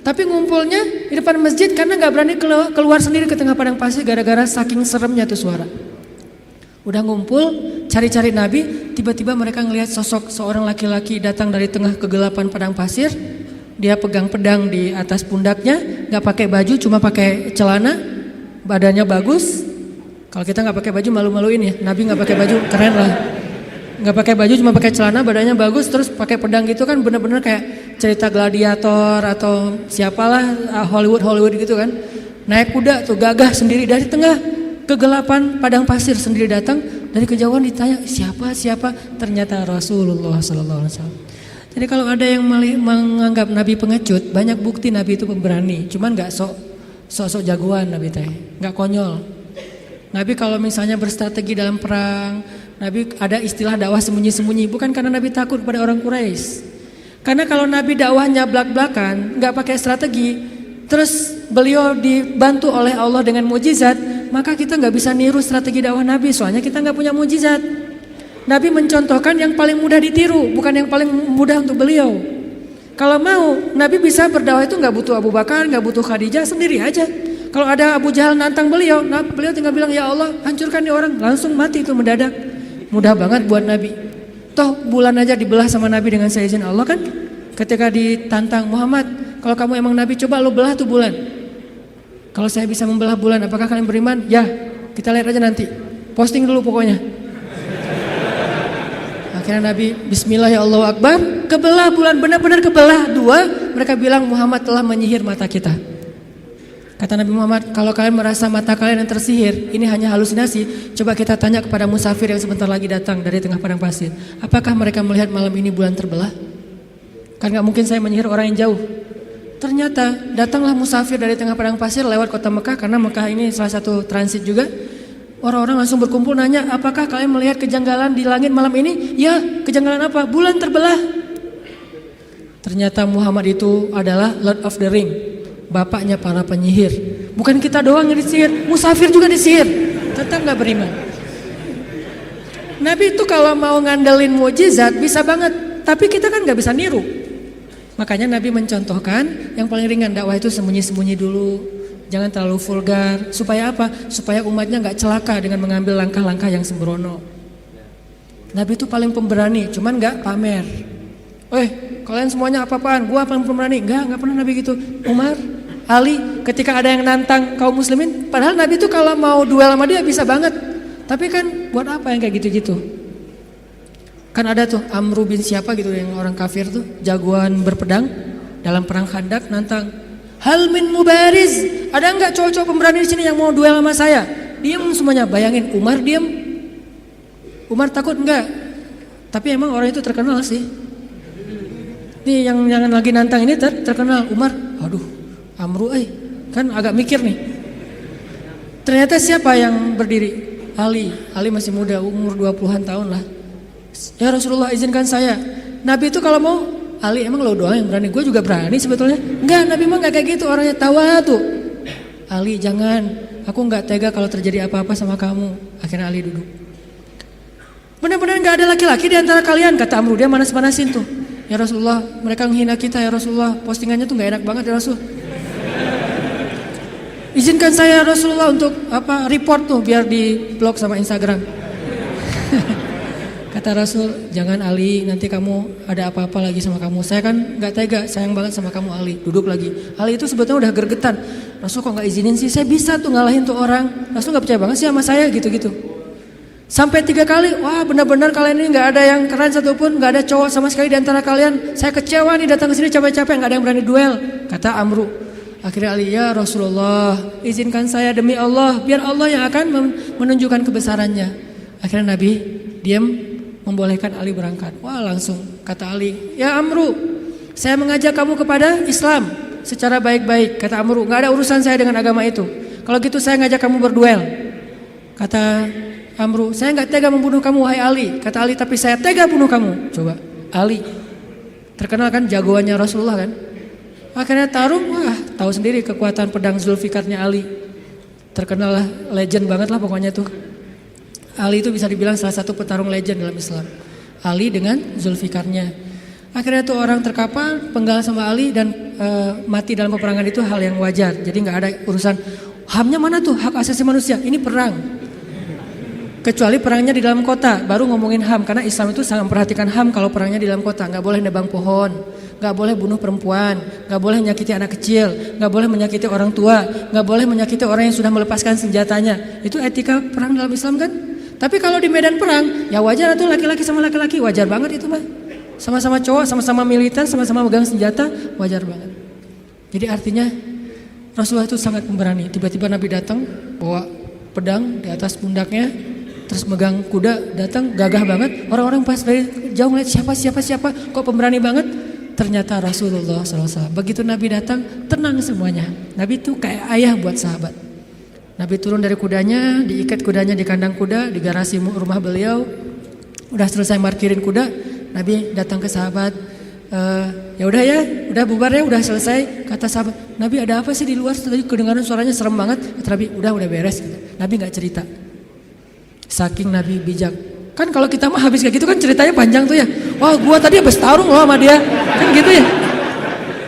Tapi ngumpulnya di depan masjid karena gak berani keluar sendiri ke tengah padang pasir gara-gara saking seremnya tuh suara. Udah ngumpul, cari-cari Nabi, tiba-tiba mereka ngelihat sosok seorang laki-laki datang dari tengah kegelapan padang pasir. Dia pegang pedang di atas pundaknya, gak pakai baju, cuma pakai celana, badannya bagus. Kalau kita gak pakai baju malu-maluin ya, Nabi gak pakai baju, keren lah. Gak pakai baju, cuma pakai celana, badannya bagus, terus pakai pedang gitu kan bener-bener kayak cerita gladiator atau siapalah Hollywood gitu kan. Naik kuda tuh gagah sendiri dari tengah kegelapan padang pasir sendiri datang. Dari kejauhan ditanya siapa? Ternyata Rasulullah SAW. Jadi kalau ada yang menganggap Nabi pengecut, banyak bukti Nabi itu pemberani. Cuman nggak sok jagoan Nabi teh, nggak konyol. Nabi kalau misalnya berstrategi dalam perang, Nabi ada istilah dakwah sembunyi-sembunyi. Bukan karena Nabi takut pada orang Quraisy. Karena kalau Nabi dakwahnya belak-belakan, nggak pakai strategi, terus beliau dibantu oleh Allah dengan mujizat, maka kita nggak bisa niru strategi dakwah Nabi, soalnya kita nggak punya mujizat. Nabi mencontohkan yang paling mudah ditiru, bukan yang paling mudah untuk beliau. Kalau mau, Nabi bisa berdakwah itu nggak butuh Abu Bakar, nggak butuh Khadijah, sendiri aja. Kalau ada Abu Jahal nantang beliau, beliau tinggal bilang ya Allah hancurkan nih orang, langsung mati itu mendadak. Mudah banget buat Nabi. Toh bulan aja dibelah sama Nabi dengan seizin Allah kan. Ketika ditantang Muhammad, kalau kamu emang Nabi coba lo belah tuh bulan. Kalau saya bisa membelah bulan, apakah kalian beriman? Ya, kita lihat aja nanti. Posting dulu pokoknya. Akhirnya Nabi Bismillah ya Allahu Akbar, kebelah bulan, benar-benar kebelah dua. Mereka bilang Muhammad telah menyihir mata kita. Kata Nabi Muhammad, kalau kalian merasa mata kalian yang tersihir, ini hanya halusinasi, coba kita tanya kepada musafir yang sebentar lagi datang dari tengah padang pasir. Apakah mereka melihat malam ini bulan terbelah? Kan gak mungkin saya menyihir orang yang jauh. Ternyata datanglah musafir dari tengah padang pasir lewat kota Mekah, karena Mekah ini salah satu transit juga. Orang-orang langsung berkumpul nanya, apakah kalian melihat kejanggalan di langit malam ini? Ya, kejanggalan apa? Bulan terbelah. Ternyata Muhammad itu adalah Lord of the Ring, bapaknya para penyihir. Bukan kita doang yang disihir, musafir juga disihir. Tetap gak beriman. Nabi itu kalau mau ngandelin mukjizat bisa banget, tapi kita kan gak bisa niru. Makanya Nabi mencontohkan yang paling ringan, dakwah itu sembunyi-sembunyi dulu. Jangan terlalu vulgar. Supaya apa? Supaya umatnya gak celaka dengan mengambil langkah-langkah yang sembrono. Nabi itu paling pemberani, cuman gak pamer. Kalian semuanya apa-apaan? Gua paling pemberani. Gak pernah Nabi gitu. Umar, Ali, ketika ada yang nantang kaum muslimin, padahal Nabi itu kalau mau duel sama dia bisa banget. Tapi kan buat apa yang kayak gitu-gitu? Kan ada tuh Amru bin siapa gitu yang orang kafir tuh, jagoan berpedang dalam perang Khandak, nantang. Hal min mubariz, ada enggak cowok-cowok pemberani di sini yang mau duel sama saya? Diam semuanya, bayangin Umar diam. Umar takut enggak? Tapi emang orang itu terkenal sih. Nih yang lagi nantang ini terkenal Umar. Aduh, Amru kan agak mikir nih. Ternyata siapa yang berdiri? Ali masih muda, umur 20-an tahun lah. Ya Rasulullah izinkan saya. Nabi itu kalau mau, Ali emang lo doang yang berani, gue juga berani sebetulnya. Enggak, Nabi mah gak kayak gitu, orangnya tawadu. Ali jangan, aku gak tega kalau terjadi apa-apa sama kamu. Akhirnya Ali duduk. Benar-benar gak ada laki-laki di antara kalian, kata Amru, dia manas-manasin tuh. Ya Rasulullah, mereka menghina kita ya Rasulullah, postingannya tuh gak enak banget ya Rasul. Izinkan saya Rasulullah untuk report tuh biar di blog sama Instagram. Kata Rasul, jangan Ali, nanti kamu ada apa-apa lagi sama kamu. Saya kan gak tega, sayang banget sama kamu Ali. Duduk lagi. Ali itu sebetulnya udah gergetan. Rasul kok gak izinin sih, saya bisa tuh ngalahin tuh orang. Rasul gak percaya banget sih sama saya gitu-gitu. Sampai 3 kali, wah benar-benar kalian ini gak ada yang keren satupun, gak ada cowok sama sekali di antara kalian. Saya kecewa nih datang ke sini capek-capek, gak ada yang berani duel. Kata Amru. Akhirnya Ali, ya Rasulullah, izinkan saya demi Allah, biar Allah yang akan menunjukkan kebesarannya. Akhirnya Nabi diam, membolehkan Ali berangkat. Wah langsung kata Ali, ya Amru, saya mengajak kamu kepada Islam secara baik-baik. Kata Amru, gak ada urusan saya dengan agama itu. Kalau gitu saya ngajak kamu berduel. Kata Amru, saya gak tega membunuh kamu wahai Ali. Kata Ali, tapi saya tega bunuh kamu. Coba, Ali terkenal kan jagoannya Rasulullah kan. Akhirnya tarung, wah tahu sendiri kekuatan pedang Zulfikarnya Ali. Terkenal lah, legend banget lah pokoknya tuh. Ali itu bisa dibilang salah satu petarung legend dalam Islam. Ali dengan Zulfikarnya. Akhirnya tuh orang terkapar, penggal sama Ali dan mati dalam peperangan itu hal yang wajar. Jadi nggak ada urusan HAM-nya mana tuh, hak asasi manusia. Ini perang. Kecuali perangnya di dalam kota, baru ngomongin HAM. Karena Islam itu sangat memperhatikan HAM kalau perangnya di dalam kota. Nggak boleh nebang pohon, nggak boleh bunuh perempuan, nggak boleh menyakiti anak kecil, nggak boleh menyakiti orang tua, nggak boleh menyakiti orang yang sudah melepaskan senjatanya. Itu etika perang dalam Islam kan? Tapi kalau di medan perang, ya wajar tuh laki-laki sama laki-laki, wajar banget itu mah. Sama-sama cowok, sama-sama militer, sama-sama megang senjata, wajar banget. Jadi artinya Rasulullah itu sangat pemberani. Tiba-tiba Nabi datang bawa pedang di atas pundaknya, terus megang kuda, datang gagah banget. Orang-orang pas dari jauh ngeliat siapa, kok pemberani banget. Ternyata Rasulullah SAW. Begitu Nabi datang, tenang semuanya. Nabi itu kayak ayah buat sahabat. Nabi turun dari kudanya, diikat kudanya di kandang kuda di garasi rumah beliau. Udah selesai markirin kuda, Nabi datang ke sahabat. Ya udah bubar ya, udah selesai. Kata sahabat, Nabi ada apa sih di luar? Tadi kedengaran suaranya serem banget. Kata Nabi, udah beres. Gitu. Nabi nggak cerita. Saking Nabi bijak. Kan kalau kita mah habis kayak gitu kan ceritanya panjang tuh ya. Wah gua tadi habis tarung loh sama dia. Kan gitu ya.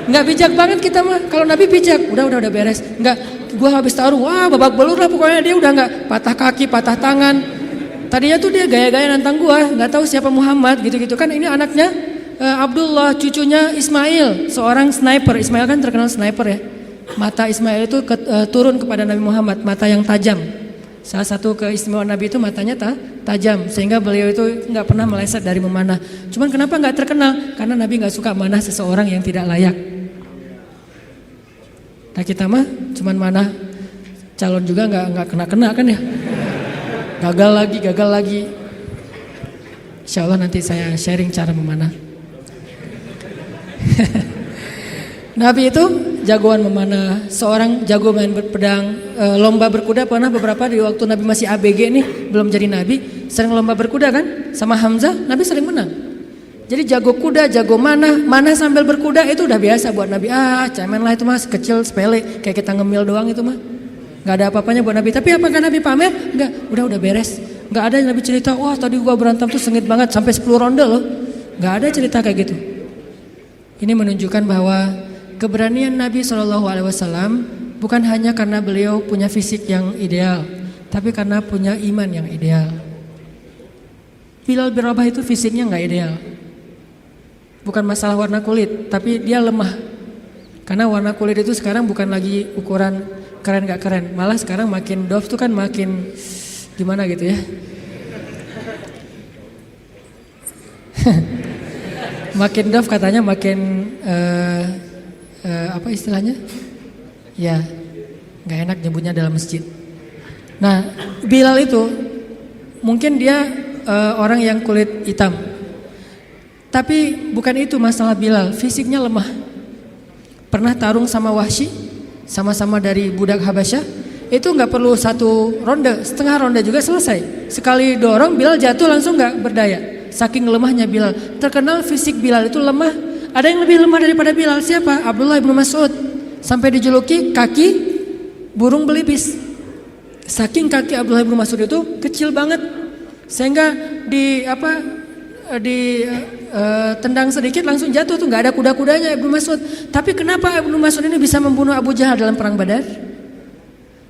Nggak bijak banget kita mah. Kalau Nabi bijak, udah beres. Nggak. Gue habis taruh, wah babak belur lah pokoknya. Dia udah gak patah kaki, patah tangan. Tadinya tuh dia gaya-gaya nantang gue, gak tahu siapa Muhammad gitu-gitu kan. Ini anaknya Abdullah, cucunya Ismail, seorang sniper. Ismail kan terkenal sniper ya. Mata Ismail itu turun kepada Nabi Muhammad, mata yang tajam. Salah satu keistimewaan Nabi itu matanya tajam, sehingga beliau itu nggak pernah meleset dari memanah. Cuman kenapa nggak terkenal? Karena Nabi nggak suka manah seseorang yang tidak layak. Nah kita mah cuman manah calon juga nggak kena kan ya? Gagal lagi. Insya Allah nanti saya sharing cara memanah. Nabi itu jagoan memanah, seorang jago main pedang, lomba berkuda pernah beberapa di waktu Nabi masih ABG nih, belum jadi Nabi, sering lomba berkuda kan, sama Hamzah, Nabi sering menang. Jadi jago kuda, jago manah sambil berkuda itu udah biasa buat Nabi. Cemen lah itu mas, kecil, sepele, kayak kita ngemil doang itu mah, nggak ada apa-apanya buat Nabi. Tapi apakah Nabi pamer? Enggak, udah beres. Nggak ada Nabi cerita, wah tadi gua berantem tuh sengit banget sampai 10 ronde loh. Nggak ada cerita kayak gitu. Ini menunjukkan bahwa keberanian Nabi SAW bukan hanya karena beliau punya fisik yang ideal, tapi karena punya iman yang ideal. Bilal bin Rabah itu fisiknya nggak ideal, bukan masalah warna kulit, tapi dia lemah. Karena warna kulit itu sekarang bukan lagi ukuran keren nggak keren, malah sekarang makin dof tuh kan makin gimana gitu ya. Makin dof katanya makin apa istilahnya? Ya, nggak enak nyebutnya dalam masjid. Nah, Bilal itu mungkin dia orang yang kulit hitam, tapi bukan itu masalah Bilal. Fisiknya lemah. Pernah tarung sama Wahsy, sama-sama dari budak Habasyah. Itu nggak perlu 1 ronde, setengah ronde juga selesai. Sekali dorong Bilal jatuh langsung nggak berdaya. Saking lemahnya Bilal. Terkenal fisik Bilal itu lemah. Ada yang lebih lemah daripada Bilal, siapa? Abdullah bin Mas'ud. Sampai dijuluki kaki burung belibis. Saking kaki Abdullah bin Mas'ud itu kecil banget, sehingga tendang sedikit langsung jatuh tuh, nggak ada kuda-kudanya Ibnu Mas'ud. Tapi kenapa Ibnu Mas'ud ini bisa membunuh Abu Jahal dalam perang Badar?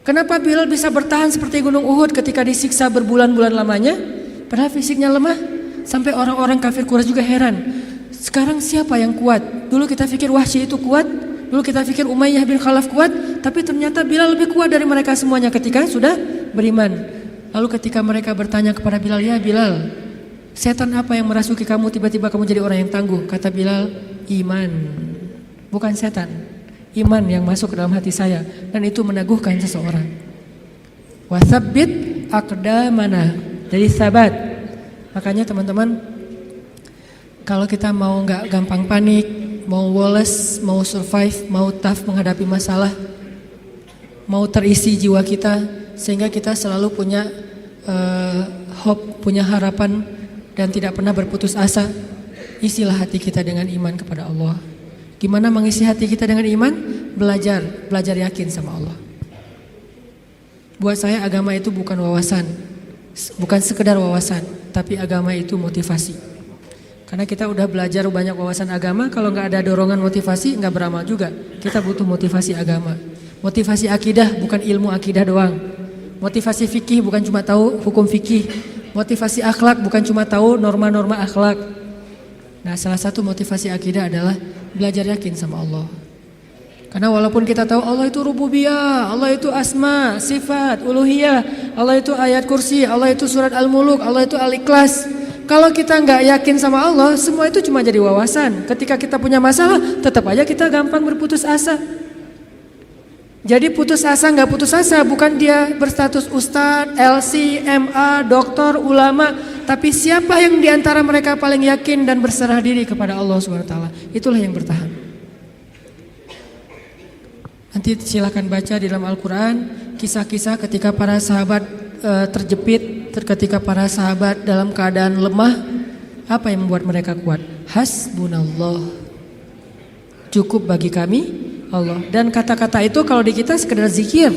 Kenapa Bilal bisa bertahan seperti gunung Uhud ketika disiksa berbulan-bulan lamanya? Padahal fisiknya lemah. Sampai orang-orang kafir Quraisy juga heran. Sekarang siapa yang kuat? Dulu kita pikir Wahsy itu kuat, dulu kita pikir Umayyah bin Khalaf kuat, tapi ternyata Bilal lebih kuat dari mereka semuanya ketika sudah beriman. Lalu ketika mereka bertanya kepada Bilal, ya Bilal, setan apa yang merasuki kamu tiba-tiba kamu jadi orang yang tangguh? Kata Bilal, iman, bukan setan. Iman yang masuk ke dalam hati saya, dan itu meneguhkan seseorang. Watsabbit aqdamana, jadi sabat. Makanya teman-teman, kalau kita mau nggak gampang panik, mau woles, mau survive, mau tough menghadapi masalah, mau terisi jiwa kita, sehingga kita selalu punya hope, punya harapan, dan tidak pernah berputus asa. Isilah hati kita dengan iman kepada Allah. Gimana mengisi hati kita dengan iman? Belajar yakin sama Allah. Buat saya agama itu bukan wawasan, bukan sekedar wawasan, tapi agama itu motivasi. Karena kita udah belajar banyak wawasan agama, kalau nggak ada dorongan motivasi nggak beramal juga. Kita butuh motivasi agama, motivasi akidah, bukan ilmu akidah doang. Motivasi fikih bukan cuma tahu hukum fikih, motivasi akhlak bukan cuma tahu norma-norma akhlak. Nah, salah satu motivasi akidah adalah belajar yakin sama Allah. Karena walaupun kita tahu Allah itu rububiyah, Allah itu asma, sifat, uluhiyah, Allah itu ayat kursi, Allah itu surat Al-Muluk, Allah itu Al-Ikhlas. Kalau kita nggak yakin sama Allah, semua itu cuma jadi wawasan. Ketika kita punya masalah, tetap aja kita gampang berputus asa. Jadi putus asa nggak putus asa, bukan dia berstatus ustadz, LC, MA, doktor, ulama, tapi siapa yang diantara mereka paling yakin dan berserah diri kepada Allah SWT, itulah yang bertahan. Nanti silakan baca di dalam Al-Quran kisah-kisah ketika para sahabat terjepit, ketika para sahabat dalam keadaan lemah, apa yang membuat mereka kuat? Hasbunallah, cukup bagi kami Allah. Dan kata-kata itu kalau di kita sekedar zikir,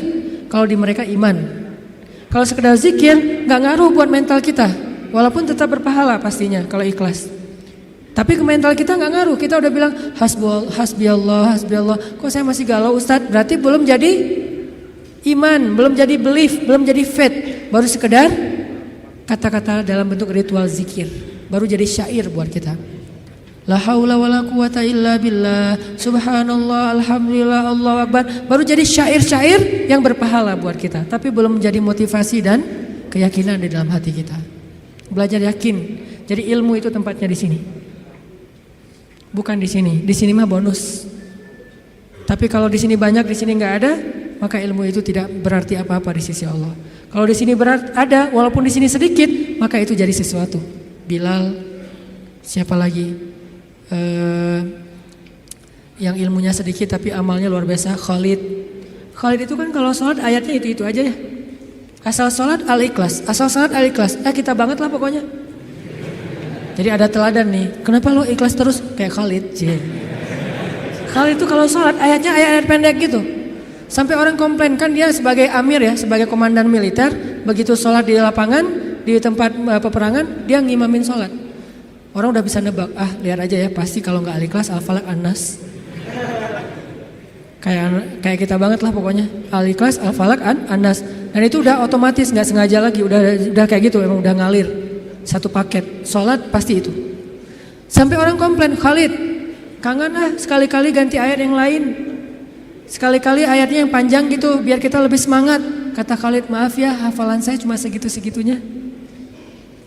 kalau di mereka iman. Kalau sekedar zikir nggak ngaruh buat mental kita, walaupun tetap berpahala pastinya kalau ikhlas. Tapi ke mental kita nggak ngaruh. Kita udah bilang hasbiallah. Kok saya masih galau Ustadz? Berarti belum jadi iman, belum jadi belief, belum jadi faith. Baru sekedar kata-kata dalam bentuk ritual zikir, baru jadi syair buat kita. La haula wala quwata illa billah, subhanallah, alhamdulillah, Allahu akbar. Baru jadi syair-syair yang berpahala buat kita, tapi belum menjadi motivasi dan keyakinan di dalam hati kita. Belajar yakin. Jadi ilmu itu tempatnya di sini. Bukan di sini. Di sini mah bonus. Tapi kalau di sini banyak, di sini enggak ada, maka ilmu itu tidak berarti apa-apa di sisi Allah. Kalau di sini ada, walaupun di sini sedikit, maka itu jadi sesuatu. Bilal, siapa lagi? Yang ilmunya sedikit tapi amalnya luar biasa, Khalid itu kan kalau sholat ayatnya itu aja ya. Asal sholat al-ikhlas, kita banget lah pokoknya. Jadi ada teladan nih, kenapa lo ikhlas terus kayak Khalid? Khalid itu kalau sholat ayatnya ayat pendek gitu. Sampai orang komplain, kan dia sebagai amir ya, sebagai komandan militer, begitu sholat di lapangan, di tempat peperangan, dia ngimamin sholat. Orang udah bisa nebak, lihat aja ya, pasti kalau nggak Al-Ikhlas, Al-Falaq, An-Nas. Kayak kita banget lah pokoknya, Al-Ikhlas, Al-Falaq, An-Nas. Dan itu udah otomatis, nggak sengaja lagi, udah kayak gitu, emang udah ngalir. Satu paket, sholat pasti itu. Sampai orang komplain, Khalid, kangen sekali-kali ganti ayat yang lain. Sekali-kali ayatnya yang panjang gitu, biar kita lebih semangat. Kata Khalid, maaf ya, hafalan saya cuma segitu-segitunya.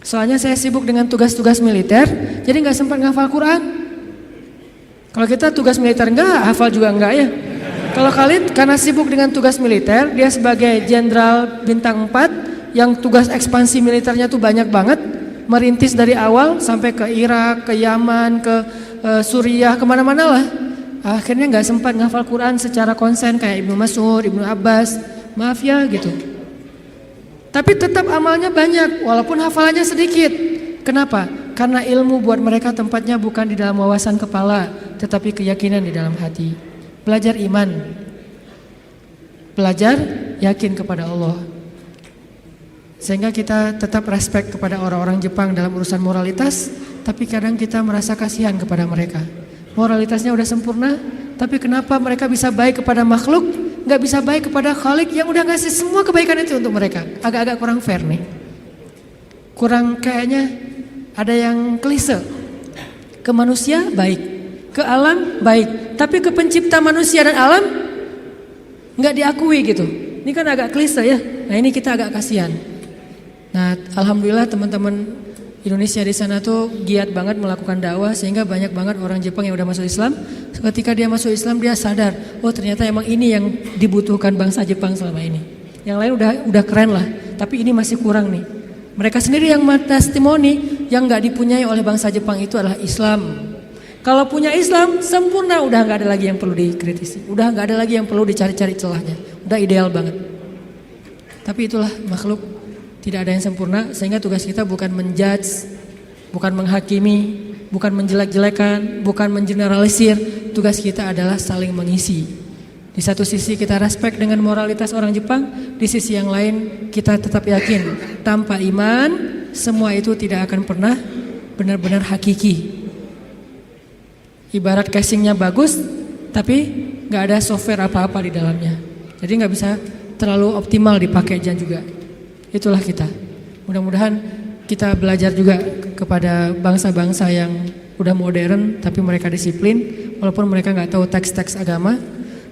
Soalnya saya sibuk dengan tugas-tugas militer, jadi nggak sempat ngafal Quran. Kalau kita tugas militer enggak, hafal juga enggak ya. Kalau Khalid karena sibuk dengan tugas militer, dia sebagai jenderal bintang 4 yang tugas ekspansi militernya tuh banyak banget, merintis dari awal sampai ke Irak, ke Yaman, ke Suriah, kemana-mana lah. Akhirnya nggak sempat ngafal Quran secara konsen kayak Ibnu Mas'ud, Ibnu Abbas. Maaf ya gitu. Tapi tetap amalnya banyak walaupun hafalannya sedikit. Kenapa? Karena ilmu buat mereka tempatnya bukan di dalam wawasan kepala, tetapi keyakinan di dalam hati. Belajar iman. Belajar yakin kepada Allah. Sehingga kita tetap respect kepada orang-orang Jepang dalam urusan moralitas, tapi kadang kita merasa kasihan kepada mereka. Moralitasnya udah sempurna, tapi kenapa mereka bisa baik kepada makhluk, nggak bisa baik kepada Khalik yang udah ngasih semua kebaikan itu untuk mereka? Agak-agak kurang fair nih. Kurang kayaknya ada yang klise. Ke manusia baik, ke alam baik, tapi ke pencipta manusia dan alam nggak diakui gitu. Ini kan agak klise ya. Nah ini kita agak kasihan. Nah alhamdulillah teman-teman Indonesia di sana tuh giat banget melakukan dakwah sehingga banyak banget orang Jepang yang udah masuk Islam. Ketika dia masuk Islam dia sadar, oh ternyata emang ini yang dibutuhkan bangsa Jepang selama ini. Yang lain udah keren lah, tapi ini masih kurang nih. Mereka sendiri yang testimoni yang nggak dipunyai oleh bangsa Jepang itu adalah Islam. Kalau punya Islam sempurna, udah nggak ada lagi yang perlu dikritisi, udah nggak ada lagi yang perlu dicari-cari celahnya, udah ideal banget. Tapi itulah makhluk, tidak ada yang sempurna, sehingga tugas kita bukan menjudge, bukan menghakimi, bukan menjelek-jelekan, bukan mengeneralisir. Tugas kita adalah saling mengisi. Di satu sisi kita respect dengan moralitas orang Jepang, di sisi yang lain kita tetap yakin tanpa iman semua itu tidak akan pernah benar-benar hakiki. Ibarat casingnya bagus, tapi nggak ada software apa-apa di dalamnya, jadi nggak bisa terlalu optimal dipakai juga. Itulah kita. Mudah-mudahan kita belajar juga kepada bangsa-bangsa yang udah modern tapi mereka disiplin, walaupun mereka nggak tahu teks-teks agama,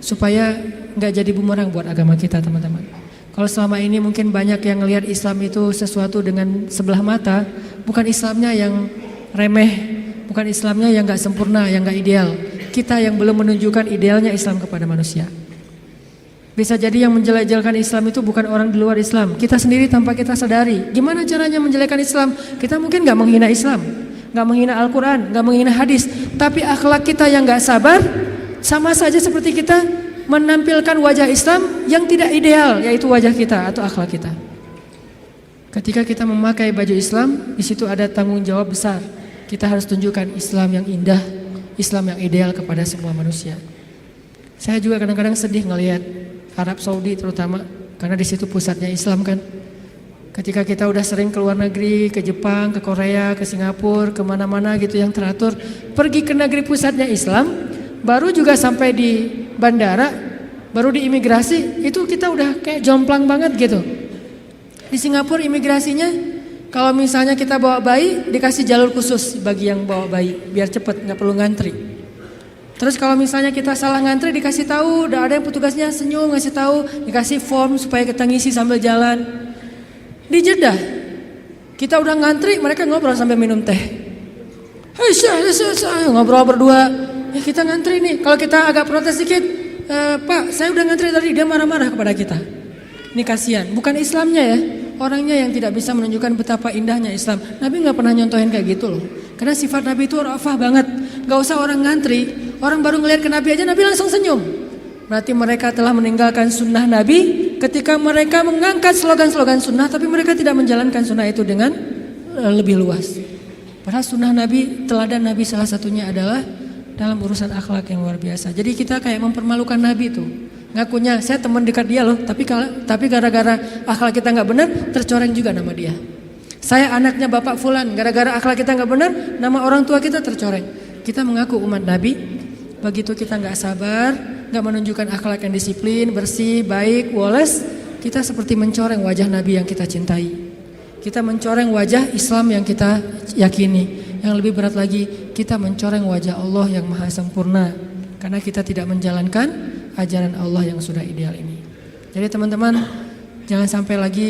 supaya nggak jadi bumerang buat agama kita, teman-teman. Kalau selama ini mungkin banyak yang ngelihat Islam itu sesuatu dengan sebelah mata, bukan Islamnya yang remeh, bukan Islamnya yang nggak sempurna, yang nggak ideal. Kita yang belum menunjukkan idealnya Islam kepada manusia. Bisa jadi yang menjelek-jelekan Islam itu bukan orang di luar Islam, kita sendiri tanpa kita sadari. Gimana caranya menjelekkan Islam? Kita mungkin nggak menghina Islam, nggak menghina Al-Quran, nggak menghina hadis, tapi akhlak kita yang nggak sabar, sama saja seperti kita menampilkan wajah Islam yang tidak ideal, yaitu wajah kita atau akhlak kita. Ketika kita memakai baju Islam, di situ ada tanggung jawab besar. Kita harus tunjukkan Islam yang indah, Islam yang ideal kepada semua manusia. Saya juga kadang-kadang sedih ngelihat Arab Saudi terutama, karena di situ pusatnya Islam kan. Ketika kita udah sering ke luar negeri, ke Jepang, ke Korea, ke Singapura, kemana-mana gitu yang teratur, pergi ke negeri pusatnya Islam, baru juga sampai di bandara, baru di imigrasi, itu kita udah kayak jomplang banget gitu. Di Singapura imigrasinya Kalau misalnya kita bawa bayi, dikasih jalur khusus bagi yang bawa bayi, biar cepet, nggak perlu ngantri. Terus kalau misalnya kita salah ngantri, dikasih tahu, udah ada yang petugasnya senyum ngasih tahu, dikasih form supaya kita ngisi sambil jalan. Di Jeddah, kita udah ngantri, mereka ngobrol sambil minum teh. Hei, ngobrol berdua. Ya kita ngantri nih. Kalau kita agak protes dikit, Pak, saya udah ngantri tadi, dia marah-marah kepada kita. Ini kasihan, bukan Islamnya ya. Orangnya yang tidak bisa menunjukkan betapa indahnya Islam. Nabi gak pernah nyontohin kayak gitu loh. Karena sifat Nabi itu rafah banget. Gak usah orang ngantri, orang baru ngelihat ke Nabi aja Nabi langsung senyum. Berarti mereka telah meninggalkan sunnah Nabi ketika mereka mengangkat slogan-slogan sunnah, tapi mereka tidak menjalankan sunnah itu dengan lebih luas. Padahal sunnah Nabi, teladan Nabi salah satunya adalah dalam urusan akhlak yang luar biasa. Jadi kita kayak mempermalukan Nabi tuh. Ngakunya saya teman dekat dia loh, tapi gara-gara akhlak kita nggak benar, tercoreng juga nama dia. Saya anaknya Bapak Fulan, gara-gara akhlak kita nggak benar, nama orang tua kita tercoreng. Kita mengaku umat Nabi, begitu kita nggak sabar, nggak menunjukkan akhlak yang disiplin, bersih, baik, woles, kita seperti mencoreng wajah Nabi yang kita cintai. Kita mencoreng wajah Islam yang kita yakini. Yang lebih berat lagi, kita mencoreng wajah Allah yang maha sempurna, karena kita tidak menjalankan ajaran Allah yang sudah ideal ini. Jadi teman-teman, jangan sampai lagi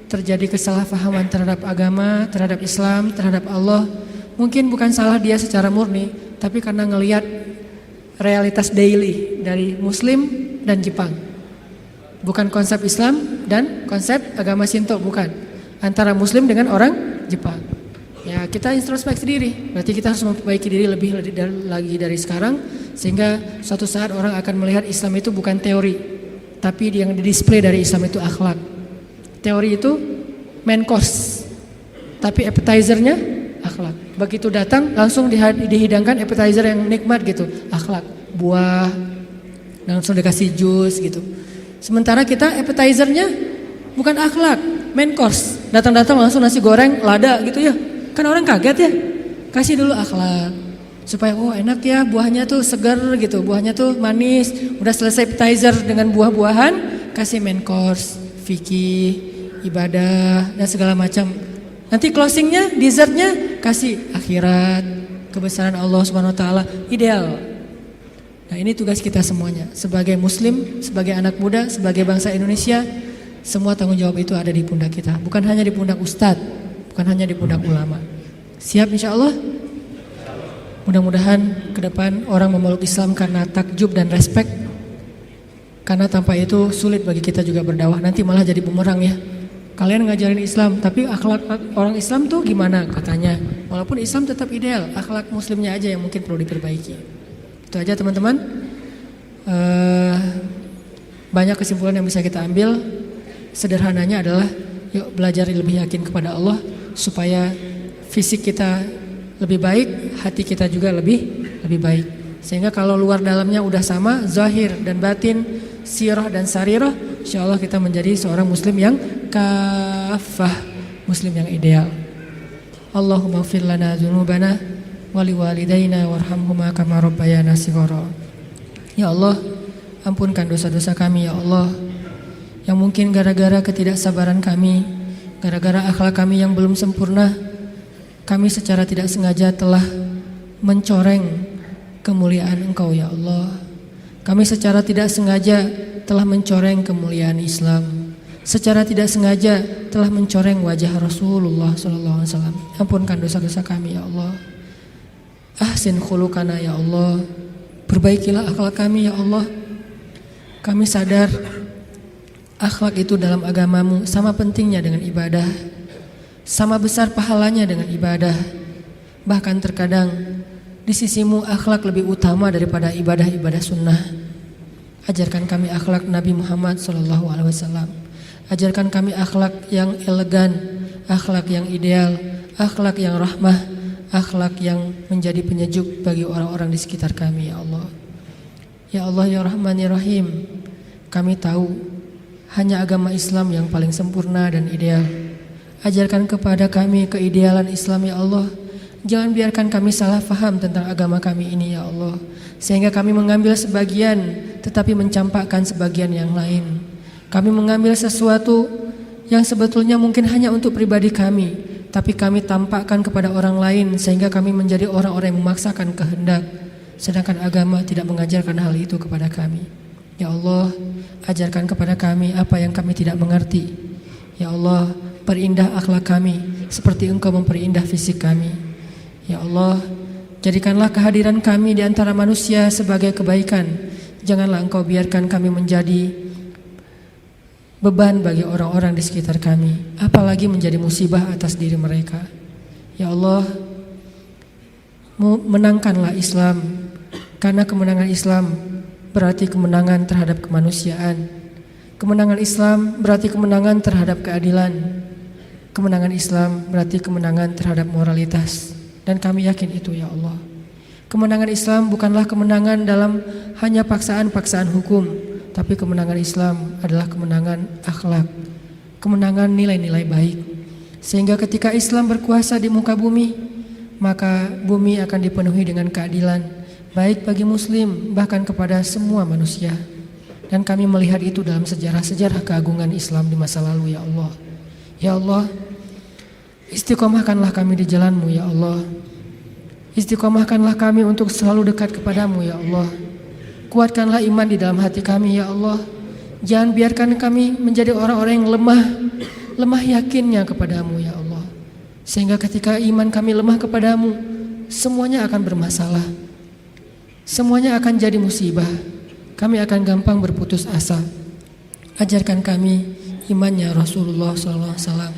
terjadi kesalahpahaman terhadap agama, terhadap Islam, terhadap Allah. Mungkin bukan salah dia secara murni, tapi karena ngelihat realitas daily dari Muslim dan Jepang. Bukan konsep Islam dan konsep agama Shinto, bukan. Antara Muslim dengan orang Jepang. Ya kita introspeksi diri, berarti kita harus memperbaiki diri lebih lagi dari sekarang, sehingga suatu saat orang akan melihat Islam itu bukan teori, tapi yang didisplay dari Islam itu akhlak. Teori itu main course, tapi appetizernya akhlak. Begitu datang langsung dihidangkan appetizer yang nikmat gitu, akhlak, buah, langsung dikasih jus gitu. Sementara kita appetizernya bukan akhlak, main course, datang-datang langsung nasi goreng, lada gitu ya. Kan orang kaget ya, kasih dulu akhlak supaya oh enak ya, buahnya tuh segar gitu, buahnya tuh manis. Udah selesai appetizer dengan buah-buahan, kasih main course, fikih, ibadah dan segala macam. Nanti closingnya, dessertnya kasih akhirat, kebesaran Allah Subhanahu Wa Taala, ideal. Nah ini tugas kita semuanya sebagai Muslim, sebagai anak muda, sebagai bangsa Indonesia. Semua tanggung jawab itu ada di pundak kita, bukan hanya di pundak ustadz, bukan hanya di pundak ulama. Siap insya Allah? Mudah-mudahan ke depan orang memeluk Islam karena takjub dan respek. Karena tanpa itu sulit bagi kita juga berdakwah. Nanti malah jadi bumerang ya. Kalian ngajarin Islam, tapi akhlak orang Islam tuh gimana katanya. Walaupun Islam tetap ideal, akhlak muslimnya aja yang mungkin perlu diperbaiki. Itu aja teman-teman. Banyak kesimpulan yang bisa kita ambil. Sederhananya adalah yuk belajar lebih yakin kepada Allah, supaya fisik kita lebih baik, hati kita juga lebih baik. Sehingga kalau luar dalamnya udah sama, zahir dan batin, sirah dan sarirah, insyaallah kita menjadi seorang muslim yang kafah, muslim yang ideal. Allahumma ighfir lana dzunubana wa liwalidayna warhamhuma kama rabbayana shighara. Ya Allah, ampunkan dosa-dosa kami ya Allah, yang mungkin gara-gara ketidaksabaran kami, gara-gara akhlak kami yang belum sempurna, kami secara tidak sengaja telah mencoreng kemuliaan Engkau ya Allah. Kami secara tidak sengaja telah mencoreng kemuliaan Islam. Secara tidak sengaja telah mencoreng wajah Rasulullah SAW. Ampunkan dosa-dosa kami ya Allah. Ahsin khuluqana ya Allah. Perbaikilah akhlak kami ya Allah. Kami sadar akhlak itu dalam agamamu sama pentingnya dengan ibadah, sama besar pahalanya dengan ibadah. Bahkan terkadang di sisimu akhlak lebih utama daripada ibadah-ibadah sunnah. Ajarkan kami akhlak Nabi Muhammad SAW. Ajarkan kami akhlak yang elegan, akhlak yang ideal, akhlak yang rahmah, akhlak yang menjadi penyejuk bagi orang-orang di sekitar kami ya Allah. Ya Allah ya Rahman ya Rahim, kami tahu hanya agama Islam yang paling sempurna dan ideal. Ajarkan kepada kami keidealan Islam ya Allah. Jangan biarkan kami salah faham tentang agama kami ini ya Allah, sehingga kami mengambil sebagian tetapi mencampakkan sebagian yang lain. Kami mengambil sesuatu yang sebetulnya mungkin hanya untuk pribadi kami, tapi kami tampakkan kepada orang lain sehingga kami menjadi orang-orang yang memaksakan kehendak, sedangkan agama tidak mengajarkan hal itu kepada kami. Ya Allah, ajarkan kepada kami apa yang kami tidak mengerti. Ya Allah, perindah akhlak kami seperti Engkau memperindah fisik kami. Ya Allah, jadikanlah kehadiran kami di antara manusia sebagai kebaikan. Janganlah Engkau biarkan kami menjadi beban bagi orang-orang di sekitar kami, apalagi menjadi musibah atas diri mereka. Ya Allah, menangkanlah Islam, karena kemenangan Islam berarti kemenangan terhadap kemanusiaan. Kemenangan Islam berarti kemenangan terhadap keadilan. Kemenangan Islam berarti kemenangan terhadap moralitas, dan kami yakin itu ya Allah. Kemenangan Islam bukanlah kemenangan dalam hanya paksaan-paksaan hukum, tapi kemenangan Islam adalah kemenangan akhlak, kemenangan nilai-nilai baik. Sehingga ketika Islam berkuasa di muka bumi, maka bumi akan dipenuhi dengan keadilan, baik bagi muslim bahkan kepada semua manusia. Dan kami melihat itu dalam sejarah-sejarah keagungan Islam di masa lalu ya Allah. Ya Allah, istiqomahkanlah kami di jalan-Mu ya Allah. Istiqomahkanlah kami untuk selalu dekat kepadamu ya Allah. Kuatkanlah iman di dalam hati kami ya Allah. Jangan biarkan kami menjadi orang-orang yang lemah yakinnya kepadamu ya Allah. Sehingga ketika iman kami lemah kepadamu, semuanya akan bermasalah, semuanya akan jadi musibah. Kami akan gampang berputus asa. Ajarkan kami imannya Rasulullah SAW.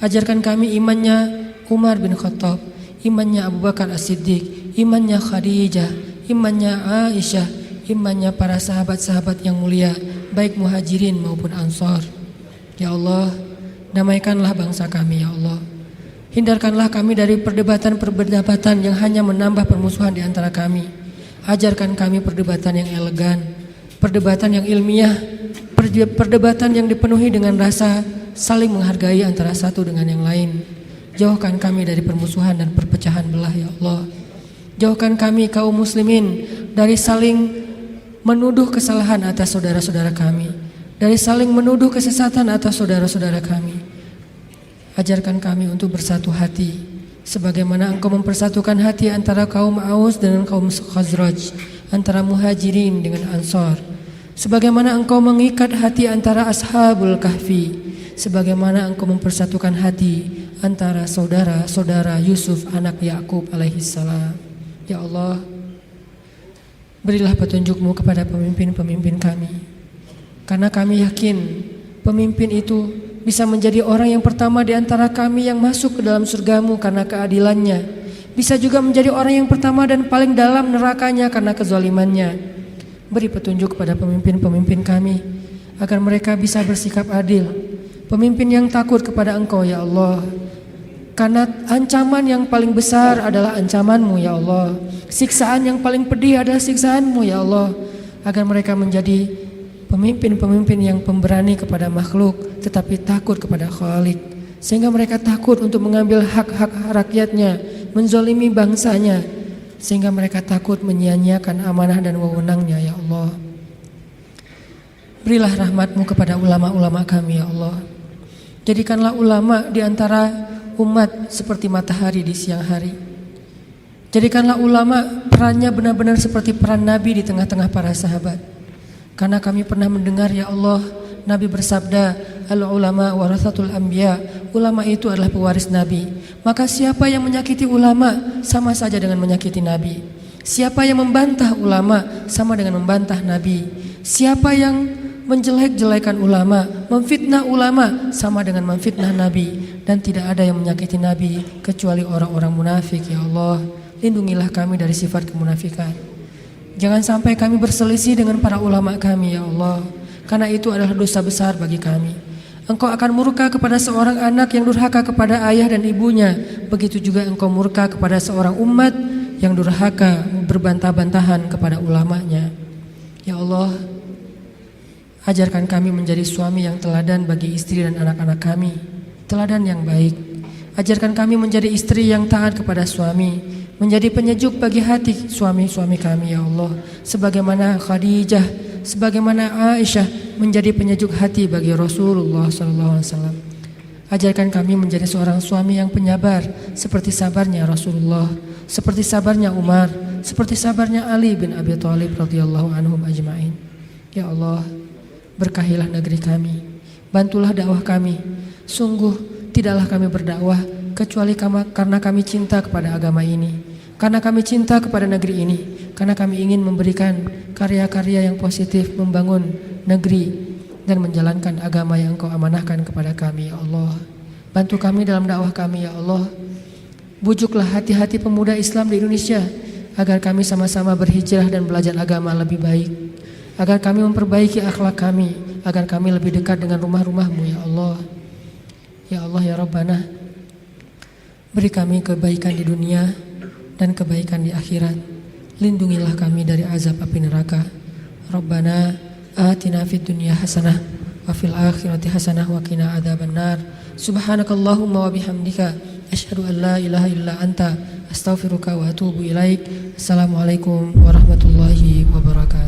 Ajarkan kami imannya Umar bin Khattab, imannya Abu Bakar As-Siddiq, imannya Khadijah, imannya Aisyah, imannya para sahabat-sahabat yang mulia, baik muhajirin maupun ansor. Ya Allah, damaikanlah bangsa kami ya Allah. Hindarkanlah kami dari perdebatan-perdebatan yang hanya menambah permusuhan di antara kami. Ajarkan kami perdebatan yang elegan, perdebatan yang ilmiah, perdebatan yang dipenuhi dengan rasa saling menghargai antara satu dengan yang lain. Jauhkan kami dari permusuhan dan perpecahan belah ya Allah. Jauhkan kami kaum muslimin dari saling menuduh kesalahan atas saudara-saudara kami, dari saling menuduh kesesatan atas saudara-saudara kami. Ajarkan kami untuk bersatu hati, sebagaimana Engkau mempersatukan hati antara kaum Aus dengan kaum Khazraj, antara muhajirin dengan ansor. Sebagaimana Engkau mengikat hati antara ashabul kahfi, sebagaimana Engkau mempersatukan hati antara saudara-saudara Yusuf anak Yakub alaihissalam. Ya Allah, berilah petunjuk-Mu kepada pemimpin-pemimpin kami, karena kami yakin pemimpin itu bisa menjadi orang yang pertama di antara kami yang masuk ke dalam surga-Mu karena keadilannya, bisa juga menjadi orang yang pertama dan paling dalam nerakanya karena kezalimannya. Beri petunjuk kepada pemimpin-pemimpin kami agar mereka bisa bersikap adil, pemimpin yang takut kepada Engkau ya Allah. Karena ancaman yang paling besar adalah ancaman-Mu ya Allah. Siksaan yang paling pedih adalah siksaan-Mu ya Allah. Agar mereka menjadi pemimpin-pemimpin yang pemberani kepada makhluk, tetapi takut kepada Khalik. Sehingga mereka takut untuk mengambil hak-hak rakyatnya, menzolimi bangsanya. Sehingga mereka takut menyia-nyiakan amanah dan wewenangnya ya Allah. Berilah rahmat-Mu kepada ulama-ulama kami ya Allah. Jadikanlah ulama di antara umat seperti matahari di siang hari. Jadikanlah ulama perannya benar-benar seperti peran Nabi di tengah-tengah para sahabat. Karena kami pernah mendengar ya Allah, Nabi bersabda, al-ulama warathatul anbiya, ulama itu adalah pewaris Nabi. Maka siapa yang menyakiti ulama sama saja dengan menyakiti Nabi. Siapa yang membantah ulama sama dengan membantah Nabi. Siapa yang menjelek-jelekan ulama, memfitnah ulama sama dengan memfitnah Nabi. Dan tidak ada yang menyakiti Nabi kecuali orang-orang munafik ya Allah. Lindungilah kami dari sifat kemunafikan. Jangan sampai kami berselisih dengan para ulama kami ya Allah, karena itu adalah dosa besar bagi kami. Engkau akan murka kepada seorang anak yang durhaka kepada ayah dan ibunya. Begitu juga Engkau murka kepada seorang umat yang durhaka berbantah-bantahan kepada ulamanya. Ya Allah, ajarkan kami menjadi suami yang teladan bagi istri dan anak-anak kami, teladan yang baik. Ajarkan kami menjadi istri yang taat kepada suami, menjadi penyejuk bagi hati suami-suami kami ya Allah. Sebagaimana Khadijah, sebagaimana Aisyah menjadi penyejuk hati bagi Rasulullah SAW. Ajarkan kami menjadi seorang suami yang penyabar, seperti sabarnya Rasulullah, seperti sabarnya Umar, seperti sabarnya Ali bin Abi Thalib radhiyallahu anhum ajma'in. Ya Allah, berkahilah negeri kami, bantulah dakwah kami. Sungguh tidaklah kami berdakwah kecuali karena kami cinta kepada agama ini, karena kami cinta kepada negeri ini, karena kami ingin memberikan karya-karya yang positif, membangun negeri dan menjalankan agama yang Engkau amanahkan kepada kami. Ya Allah, bantu kami dalam dakwah kami. Ya Allah, bujuklah hati-hati pemuda Islam di Indonesia agar kami sama-sama berhijrah dan belajar agama lebih baik, agar kami memperbaiki akhlak kami, agar kami lebih dekat dengan rumah-rumah-Mu. Ya Allah, ya Allah, ya Rabbana, beri kami kebaikan di dunia dan kebaikan di akhirat. Lindungilah kami dari azab api neraka. Rabbana atina fid dunya hasanah wa fil akhirati hasanah wa qina adzabannar. Subhanakallahumma wa bihamdika asyhadu an la ilaha illa anta astaghfiruka wa atubu ilaik. Assalamualaikum warahmatullahi wabarakatuh.